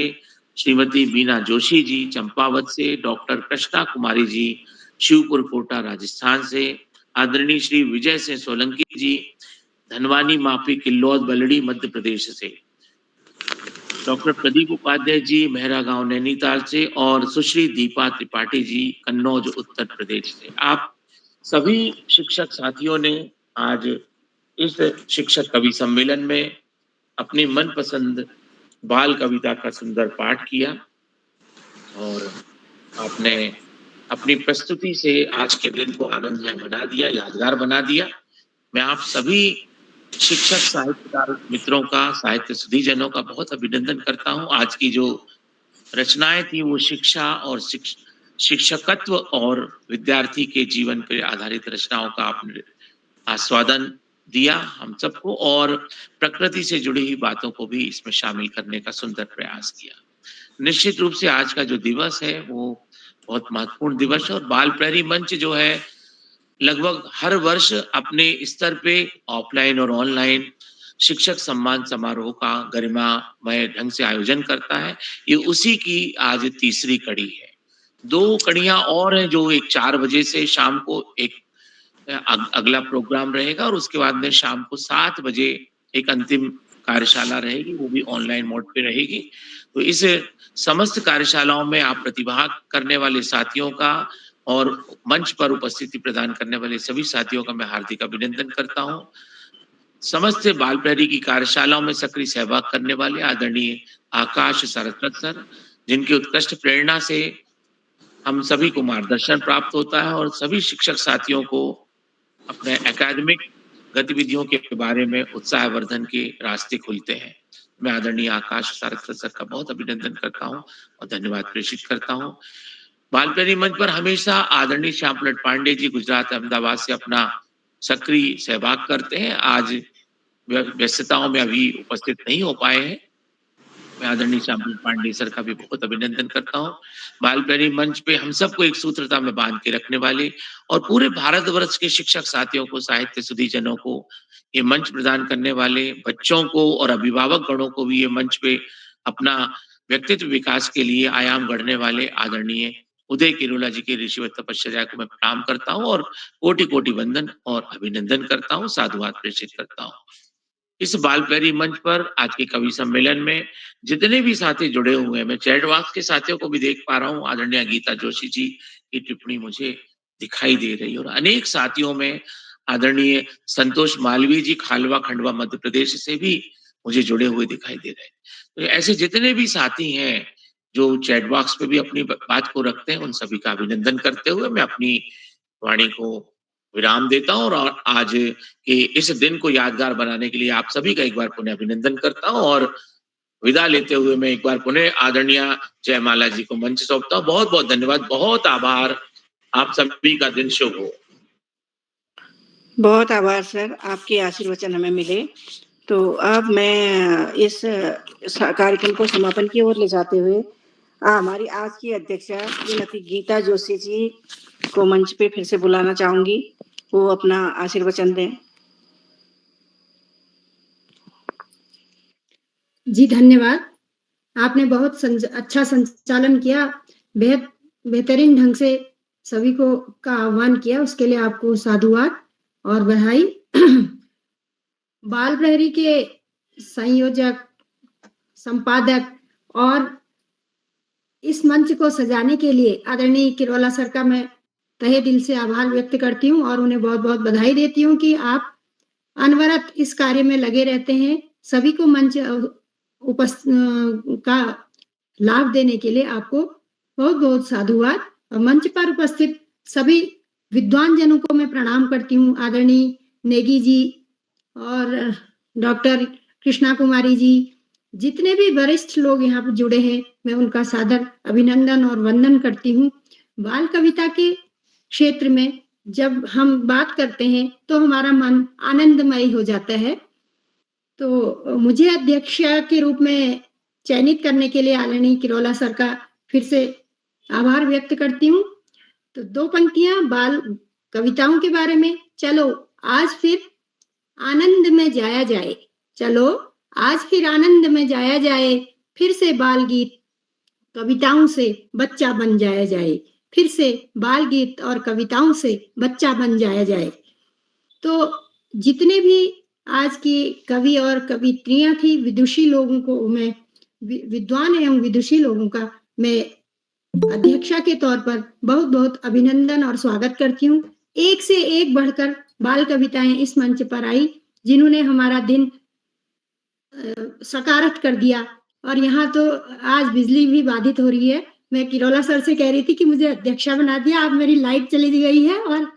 श्रीमती बीना जोशी जी, चंपावत से, डॉक्टर कृष्णा कुमारी जी, शिवपुर कोटा राजस्थान से, आदरणीय श्री विजय सिंह सोलंकी जी, धनवानी माफी किल्लौद बलड़ी मध्य प्रदेश से, डॉक्टर प्रदीप उपाध्याय जी, मेहरा गांव नैनीताल से, और सुश्री दीपा त्रिपाठी जी, कन्नौज उत्तर प्रदेश से। आप सभी शिक्षक साथियों ने आज इस शिक्षक कवि सम्मेलन में अपनी मनपसंद बाल कविता का सुंदर पाठ किया और आपने अपनी प्रस्तुति से आज के दिन को आनंदमय बना दिया, यादगार बना दिया। मैं आप सभी शिक्षक साहित्यकार मित्रों का, साहित्य सुधीजनों का बहुत अभिनंदन करता हूँ। आज की जो रचनाएं थी वो शिक्षा और शिक्षकत्व और विद्यार्थी के जीवन पर आधारित रचनाओं का आपने आस्वादन दिया हम सबको, और प्रकृति से जुड़ी हुई बातों को भी इसमें शामिल करने का सुंदर प्रयास किया। निश्चित रूप से आज का जो दिवस है वो बहुत महत्वपूर्ण दिवस है, और बाल प्रहरी मंच जो है लगभग हर वर्ष अपने स्तर पे ऑफलाइन और ऑनलाइन शिक्षक सम्मान समारोह का गरिमामय ढंग से आयोजन करता है। ये उसी की आज तीसरी कड़ी है। 2 कड़ियां और हैं जो एक 4 बजे से शाम को एक अगला प्रोग्राम रहेगा, और उसके बाद में शाम को 7 बजे एक अंतिम कार्यशाला रहेगी, वो भी ऑनलाइन मोड पे रहेगी। तो इस समस्त कार्यशालाओं में आप प्रतिभाग करने वाले साथियों का और मंच पर उपस्थिति प्रदान करने वाले सभी साथियों का मैं हार्दिक अभिनंदन करता हूं। समस्त बाल प्रहरी की कार्यशालाओं में सक्रिय सहभाग करने वाले आदरणीय आकाश सारस्वत सर, जिनकी उत्कृष्ट प्रेरणा से हम सभी को मार्गदर्शन प्राप्त होता है और सभी शिक्षक साथियों को अपने एकेडमिक गतिविधियों के बारे में उत्साहवर्धन के रास्ते खुलते हैं। मैं आदरणीय आकाश सारस्वत सर का बहुत अभिनंदन करता हूं और धन्यवाद प्रेषित करता हूं। बाल प्रहरी मंच पर हमेशा आदरणीय श्यामप्रसाद पांडे जी गुजरात अहमदाबाद से अपना सक्रिय सहभाग करते हैं। आज व्यस्तताओं में अभी उपस्थित नहीं हो पाए हैं। मैं आदरणीय श्यामप्रसाद पांडे सर का भी बहुत अभिनंदन करता हूँ। बाल प्रहरी मंच पे हम सबको एक सूत्रता में बांध के रखने वाले और पूरे भारतवर्ष के शिक्षक साथियों को, साहित्य सुधीजनों को ये मंच प्रदान करने वाले बच्चों को और अभिभावक गणों को भी ये मंच पे अपना व्यक्तित्व विकास के लिए आयाम गढ़ने वाले आदरणीय उदय किरोला जी की ऋषिवत तपश्चर्या को मैं प्रणाम करता हूँ और कोटि कोटि वंदन और अभिनंदन करता हूँ, साधुवाद प्रेषित करता हूँ। इस बाल प्रहरी मंच पर आज के कवि सम्मेलन में जितने भी साथी जुड़े हुए हैं, मैं चैट बॉक्स के साथियों को भी देख पा रहा हूँ। आदरणीय गीता जोशी जी की टिप्पणी मुझे दिखाई दे रही है और अनेक साथियों में आदरणीय संतोष मालवीय जी खालवा खंडवा मध्य प्रदेश से भी मुझे जुड़े हुए दिखाई दे रहे हैं। तो ऐसे जितने भी साथी हैं जो चैट बॉक्स पे भी अपनी बात को रखते हैं, उन सभी का अभिनंदन करते हुए मैं अपनी वाणी को विराम देता हूं और आज के इस दिन को यादगार बनाने के लिए आप सभी का एक बार पुनः अभिनंदन करता हूं और विदा लेते हुए मैं एक बार पुनः आदरणीय जयमाला जी को मंच सौंपता हूं। बहुत बहुत धन्यवाद, बहुत आभार। आप सभी का दिन शुभ हो। बहुत आभार सर, आपके आशीर्वचन हमें मिले। तो अब मैं इस कार्यक्रम को समापन की ओर ले जाते हुए हमारी आज की अध्यक्षा श्रीमती गीता जोशी जी को मंच पे फिर से बुलाना चाहूंगी, वो अपना आशीर्वचन दें। जी धन्यवाद, आपने बहुत अच्छा संचालन किया, बेहद बेहतरीन ढंग से सभी को का आह्वान किया, उसके लिए आपको साधुवाद और बधाई। बाल प्रहरी के संयोजक, संपादक और इस मंच को सजाने के लिए आदरणीय किरोला सर का मैं तहे दिल से आभार व्यक्त करती हूँ और उन्हें बहुत बहुत बधाई देती हूँ कि आप अनवरत इस कार्य में लगे रहते हैं। सभी को मंच का लाभ देने के लिए आपको बहुत बहुत साधुवाद। और मंच पर उपस्थित सभी विद्वान जनों को मैं प्रणाम करती हूँ। आदरणीय नेगी जी और डॉक्टर कृष्णा कुमारी जी, जितने भी वरिष्ठ लोग यहाँ पर जुड़े हैं, मैं उनका सादर अभिनंदन और वंदन करती हूँ। बाल कविता के क्षेत्र में जब हम बात करते हैं तो हमारा मन आनंदमय हो जाता है। तो मुझे अध्यक्षा के रूप में चयनित करने के लिए आदरणीय किरोला सर का फिर से आभार व्यक्त करती हूँ। तो 2 पंक्तियां बाल कविताओं के बारे में। चलो आज फिर आनंद में जाया जाए, चलो आज फिर आनंद में जाया जाए, फिर से बाल गीत कविताओं से बच्चा बन जाया जाए, फिर से बाल गीत और कविताओं से बच्चा बन जाया जाए। तो जितने भी आज की कवि और कवित्रियां थी, विदुषी लोगों को मैं, विद्वान एवं विदुषी लोगों का मैं अध्यक्षा के तौर पर बहुत बहुत अभिनंदन और स्वागत करती हूँ। एक से एक बढ़कर बाल कविताएं इस मंच पर आई, जिन्होंने हमारा दिन सकारात्मक कर दिया। और यहाँ तो आज बिजली भी बाधित हो रही है, मैं किरोला सर से कह रही थी कि मुझे अध्यक्षा बना दिया, अब मेरी लाइट चली गई है और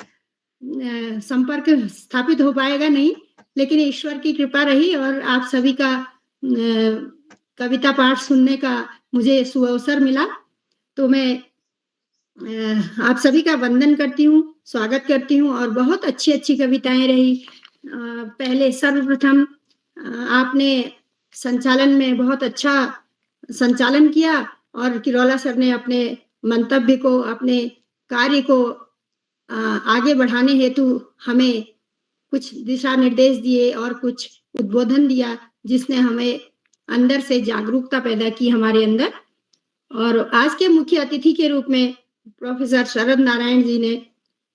संपर्क स्थापित हो पाएगा नहीं, लेकिन ईश्वर की कृपा रही और आप सभी का कविता पाठ सुनने का मुझे सुअवसर मिला। तो मैं आप सभी का वंदन करती हूँ, स्वागत करती हूँ और बहुत अच्छी कविताएं रही। पहले सर्वप्रथम आपने संचालन में बहुत अच्छा संचालन किया और किरोला सर ने अपने मंतव्य को, अपने कार्य को आगे बढ़ाने हेतु हमें कुछ दिशा निर्देश दिए और कुछ उद्बोधन दिया, जिसने हमें अंदर से जागरूकता पैदा की हमारे अंदर। और आज के मुख्य अतिथि के रूप में प्रोफेसर शरद नारायण जी ने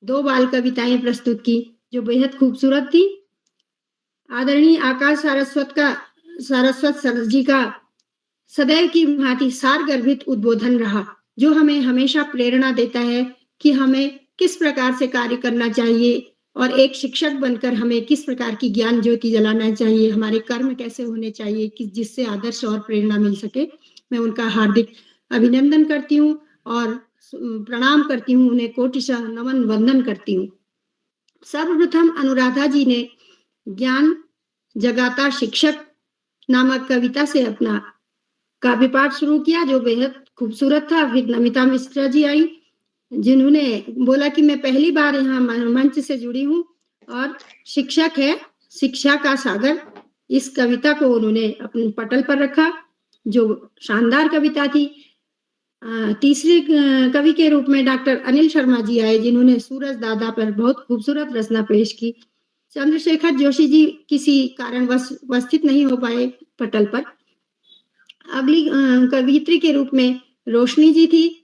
2 बाल कविताएं प्रस्तुत की जो बेहद खूबसूरत थी। आदरणीय आकाश सारस्वत सर जी का सदैव की भांति सारगर्भित उद्बोधन रहा, जो हमें हमेशा प्रेरणा देता है कि हमें किस प्रकार से कार्य करना चाहिए और एक शिक्षक बनकर हमें किस प्रकार की ज्ञान ज्योति जलाना चाहिए, हमारे कर्म कैसे होने चाहिए कि जिससे आदर्श और प्रेरणा मिल सके। मैं उनका हार्दिक अभिनंदन करती हूँ और प्रणाम करती हूँ, उन्हें कोटिशः नमन वंदन करती हूँ। सर्वप्रथम अनुराधा जी ने ज्ञान जगाता शिक्षक नामक कविता से अपना काव्य पाठ शुरू किया जो बेहद खूबसूरत था। फिर नमिता मिश्रा जी आई, जिन्होंने बोला कि मैं पहली बार यहाँ मंच से जुड़ी हूँ और शिक्षक है शिक्षा का सागर, इस कविता को उन्होंने अपने पटल पर रखा जो शानदार कविता थी। तीसरे कवि के रूप में डॉक्टर अनिल शर्मा जी आए, जिन्होंने सूरज दादा पर बहुत खूबसूरत रचना पेश की। चंद्रशेखर जोशी जी किसी कारणवश उपस्थित नहीं हो पाए पटल पर। अगली कवियत्री के रूप में रोशनी जी थी,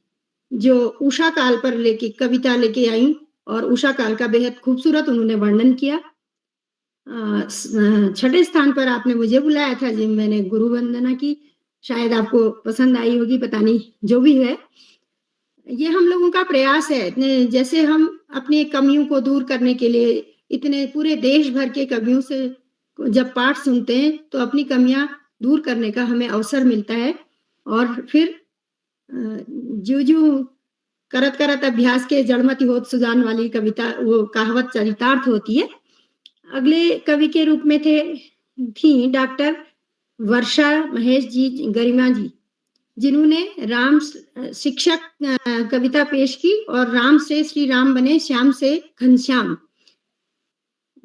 जो उषा काल पर कविता लेके आई और उषा काल का बेहद खूबसूरत उन्होंने वर्णन किया। 6ठे स्थान पर आपने मुझे बुलाया था, जिन मैंने गुरु वंदना की, शायद आपको पसंद आई होगी, पता नहीं, जो भी है ये हम लोगों का प्रयास है। जैसे हम अपनी कमियों को दूर करने के लिए इतने पूरे देश भर के कवियों से जब पाठ सुनते हैं तो अपनी कमियां दूर करने का हमें अवसर मिलता है और फिर जू करत करत अभ्यास के जड़मति होत सुजान वाली कविता, वो कहावत चरितार्थ होती है। अगले कवि के रूप में थी डॉक्टर वर्षा महेश जी गरिमा जी, जिन्होंने राम शिक्षक कविता पेश की और राम से श्री राम बने श्याम से घनश्याम,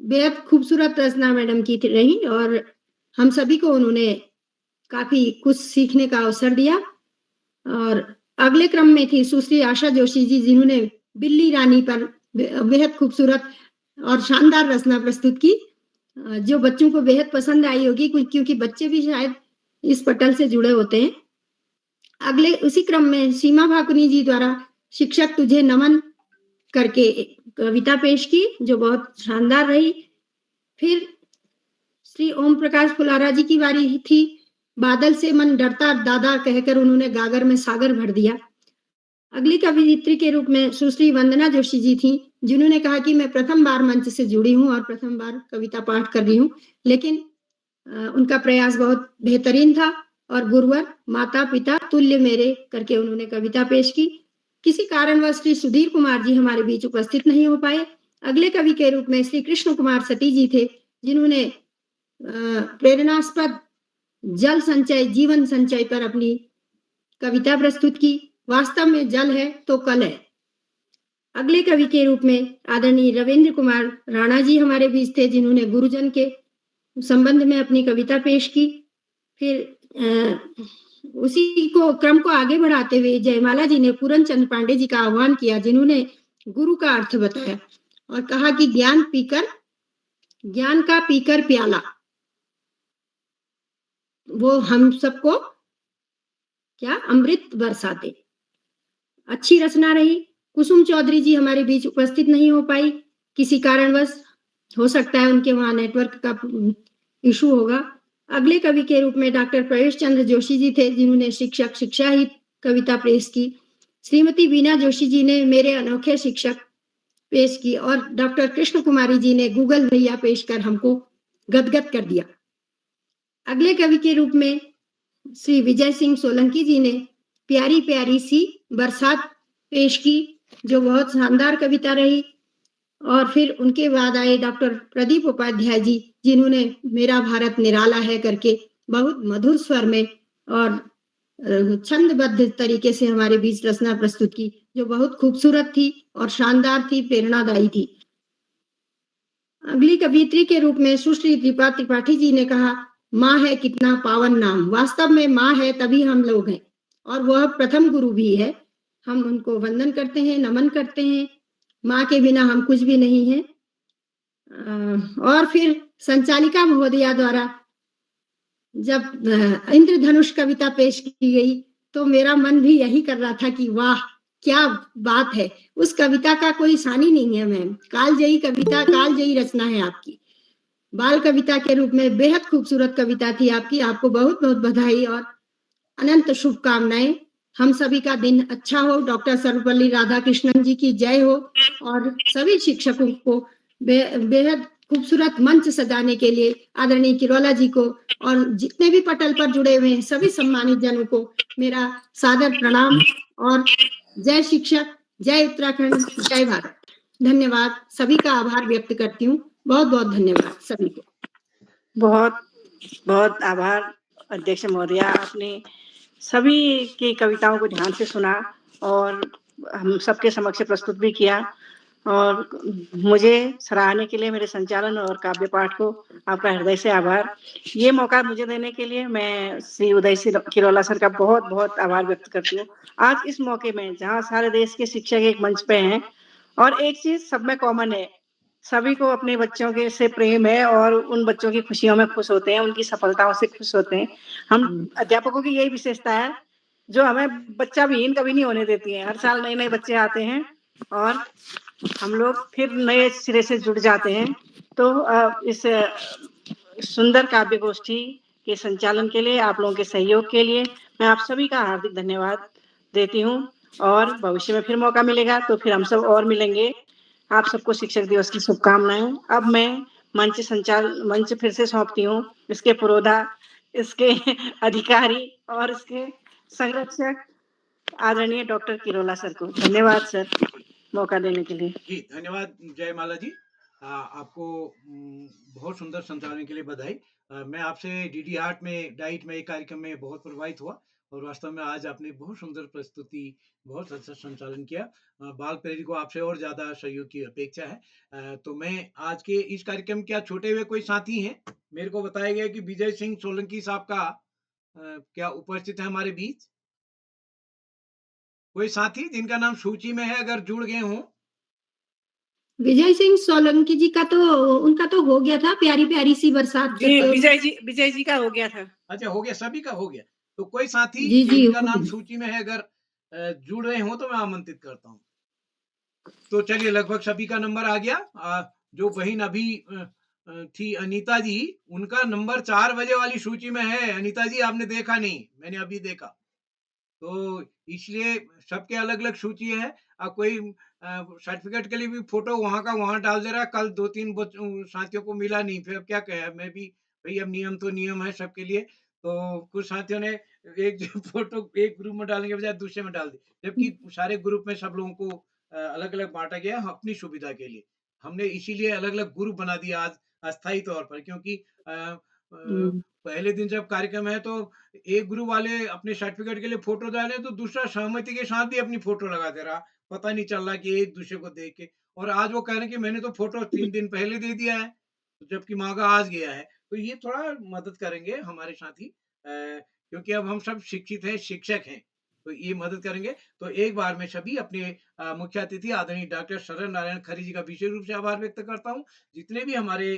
बेहद खूबसूरत रचना मैडम की रही और हम सभी को उन्होंने काफी कुछ सीखने का अवसर दिया। और अगले क्रम में थी सुश्री आशा जोशी जी, जिन्होंने बिल्ली रानी पर बेहद खूबसूरत और शानदार रचना प्रस्तुत की, जो बच्चों को बेहद पसंद आई होगी, क्योंकि बच्चे भी शायद इस पटल से जुड़े होते हैं। अगले उसी क्रम में सीमा भाकुनी जी द्वारा शिक्षक तुझे नमन करके कविता पेश की, जो बहुत शानदार रही। फिर श्री ओम प्रकाश फुलारा जी की बारी थी। बादल से मन डरता दादा कहकर उन्होंने गागर में सागर भर दिया। अगली कवियत्री के रूप में सुश्री वंदना जोशी जी थी, जिन्होंने कहा कि मैं प्रथम बार मंच से जुड़ी हूँ और प्रथम बार कविता पाठ कर रही हूँ, लेकिन उनका प्रयास बहुत बेहतरीन था और गुरुवर माता पिता तुल्य मेरे करके उन्होंने कविता पेश की। किसी कारणवश श्री सुधीर कुमार जी हमारे बीच उपस्थित नहीं हो पाए। अगले कवि के रूप में श्री कृष्ण कुमार सती जी थे, जिन्होंने प्रेरणास्पद जल संचय जीवन संचय पर अपनी कविता प्रस्तुत की। वास्तव में जल है तो कल है। अगले कवि के रूप में आदरणीय रविंद्र कुमार राणा जी हमारे बीच थे, जिन्होंने गुरुजन के संबंध में अपनी कविता पेश की। फिर उसी को क्रम को आगे बढ़ाते हुए जयमाला जी ने पूरन चंद्र पांडे जी का आह्वान किया, जिन्होंने गुरु का अर्थ बताया और कहा कि ज्ञान का पीकर प्याला वो हम सबको क्या अमृत बरसाते। अच्छी रचना रही। कुसुम चौधरी जी हमारे बीच उपस्थित नहीं हो पाई, किसी कारणवश, हो सकता है उनके वहां नेटवर्क का इशू होगा। अगले कवि के रूप में डॉक्टर प्रवेश चंद्र जोशी जी थे, जिन्होंने शिक्षक शिक्षा ही कविता पेश की। श्रीमती बीना जोशी जी ने मेरे अनोखे शिक्षक पेश की और डॉक्टर कृष्ण कुमारी जी ने गूगल भैया पेश कर हमको गदगद कर दिया। अगले कवि के रूप में श्री विजय सिंह सोलंकी जी ने प्यारी प्यारी सी बरसात पेश की, जो बहुत शानदार कविता रही। और फिर उनके बाद आए डॉक्टर प्रदीप उपाध्याय जी, जिन्होंने मेरा भारत निराला है करके बहुत मधुर स्वर में और छंदबद्ध तरीके से हमारे बीच रचना प्रस्तुत की, जो बहुत खूबसूरत थी और शानदार थी, प्रेरणादायी थी। अगली कवियत्री के रूप में सुश्री दीपा त्रिपाठी जी ने कहा, माँ है कितना पावन नाम। वास्तव में माँ है तभी हम लोग हैं, और वह प्रथम गुरु भी है। हम उनको वंदन करते हैं, नमन करते हैं। माँ के बिना हम कुछ भी नहीं हैं। और फिर संचालिका महोदया द्वारा जब इंद्रधनुष कविता पेश की गई, तो मेरा मन भी यही कर रहा था कि वाह क्या बात है। उस कविता का कोई सानी नहीं है मैम। कालजयी कविता, कालजयी रचना है आपकी। बाल कविता के रूप में बेहद खूबसूरत कविता थी आपकी। आपको बहुत बहुत बधाई और अनंत शुभकामनाएं। हम सभी का दिन अच्छा हो। डॉक्टर सर्वपल्ली राधाकृष्णन जी की जय हो। और सभी शिक्षकों को बेहद खूबसूरत मंच सजाने के लिए आदरणीय किरोला जी को और जितने भी पटल पर जुड़े हुए हैं सभी सम्मानित जनों को मेरा सादर प्रणाम और जय शिक्षक, जय उत्तराखंड, जय भारत। धन्यवाद। सभी का आभार व्यक्त करती हूँ। बहुत बहुत धन्यवाद सभी को। बहुत बहुत आभार अध्यक्ष महोदया, आपने सभी की कविताओं को ध्यान से सुना और हम सबके समक्ष प्रस्तुत भी किया। और मुझे सराहने के लिए मेरे संचालन और काव्य पाठ को आपका हृदय से आभार। ये मौका मुझे देने के लिए मैं श्री उदय सिंह किरोला सर का बहुत बहुत आभार व्यक्त करती हूँ। आज इस मौके में जहाँ सारे देश के शिक्षक एक मंच पे हैं और एक चीज सब में कॉमन है, सभी को अपने बच्चों के से प्रेम है और उन बच्चों की खुशियों में खुश होते हैं, उनकी सफलताओं से खुश होते हैं। हम अध्यापकों की यही विशेषता है जो हमें बच्चा विहीन कभी नहीं होने देती है। हर साल नए नए बच्चे आते हैं और हम लोग फिर नए सिरे से जुड़ जाते हैं। तो इस सुंदर काव्य गोष्ठी के संचालन के लिए, आप लोगों के सहयोग के लिए मैं आप सभी का हार्दिक धन्यवाद देती हूँ। और भविष्य में फिर मौका मिलेगा तो फिर हम सब और मिलेंगे। आप सबको शिक्षक दिवस की शुभकामनाएं। अब मैं मंच फिर से सौंपती हूँ इसके पुरोधा, इसके अधिकारी और इसके संरक्षक आदरणीय डॉक्टर किरोला सर को। धन्यवाद सर मौका देने के लिए। जी धन्यवाद जयमाला जी। आपको बहुत सुंदर संचालन के लिए बधाई। मैं आपसे डीडी हाट में डाइट में एक कार्यक्रम में बहुत प्रभावित हुआ और वास्तव में आज आपने बहुत सुंदर प्रस्तुति, बहुत अच्छा संचालन किया। बाल प्रेरी को आपसे और ज्यादा सहयोग की अपेक्षा है। तो मैं आज के इस कार्यक्रम के छोटे हुए कोई साथी हैं, मेरे को बताया गया कि विजय सिंह सोलंकी साहब का क्या उपस्थित है हमारे बीच? कोई साथी जिनका नाम सूची में है, अगर जुड़ गए हों? विजय सिंह सोलंकी जी का तो उनका तो हो गया था, प्यारी प्यारी सी बरसात। जी विजय जी का हो गया था। अच्छा हो गया, सभी का हो गया। तो कोई साथी जी, जिनका नाम सूची में है अगर जुड़ रहे हो तो मैं आमंत्रित करता हूँ। तो चलिए लगभग सभी का नंबर आ गया। जो बहन अभी थी अनीता जी, उनका नंबर 4 बजे वाली सूची में है। अनीता जी आपने देखा नहीं, मैंने अभी देखा। तो इसलिए सबके अलग अलग सूची है। कोई सर्टिफिकेट के लिए भी फोटो वहां का वहां डाल दे रहा है। कल 2-3 साथियों को मिला नहीं, फिर अब क्या कहे। मैं भी भाई, अब नियम तो नियम है सबके लिए। तो कुछ साथियों ने एक फोटो एक ग्रुप में डालने के बजाय दूसरे में डाल दी, जबकि सारे ग्रुप में सब लोगों को अलग अलग बांटा गया अपनी सुविधा के लिए। हमने इसीलिए अलग अलग ग्रुप बना दिया आज अस्थायी तौर पर, क्योंकि पहले दिन जब कार्यक्रम है तो एक ग्रुप वाले अपने सर्टिफिकेट के लिए फोटो डाले तो दूसरा सहमति के साथ भी अपनी फोटो लगा दे रहा, पता नहीं चल रहा कि एक दूसरे को देख के। और आज वो कह रहे हैं कि मैंने तो फोटो 3 दिन पहले दे दिया है, जबकि मांगा आज गया है। तो ये थोड़ा मदद करेंगे हमारे साथी, क्योंकि अब हम सब शिक्षित हैं, शिक्षक हैं, तो ये मदद करेंगे। तो एक बार मैं सभी अपने मुख्य अतिथि आदरणीय डॉक्टर शरण नारायण खरी जी का विशेष रूप से आभार व्यक्त करता हूँ। जितने भी हमारे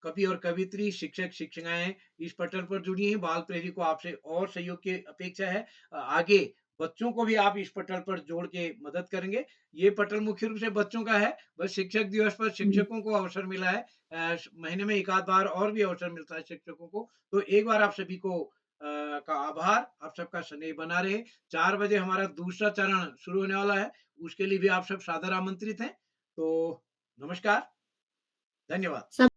कवि और कवित्री, शिक्षक शिक्षिकाएं इस पटल पर जुड़ी हैं, बाल प्रेरी को आपसे और सहयोग की अपेक्षा है। आगे बच्चों को भी आप इस पटल पर जोड़ के मदद करेंगे। ये पटल मुख्य रूप से बच्चों का है, बस शिक्षक दिवस पर शिक्षकों को अवसर मिला है। महीने में एक आध बार और भी अवसर मिलता है शिक्षकों को। तो एक बार आप सभी को का आभार, आप सबका स्नेह बना रहे। 4 बजे हमारा दूसरा चरण शुरू होने वाला है, उसके लिए भी आप सब सादर आमंत्रित हैं। तो नमस्कार, धन्यवाद।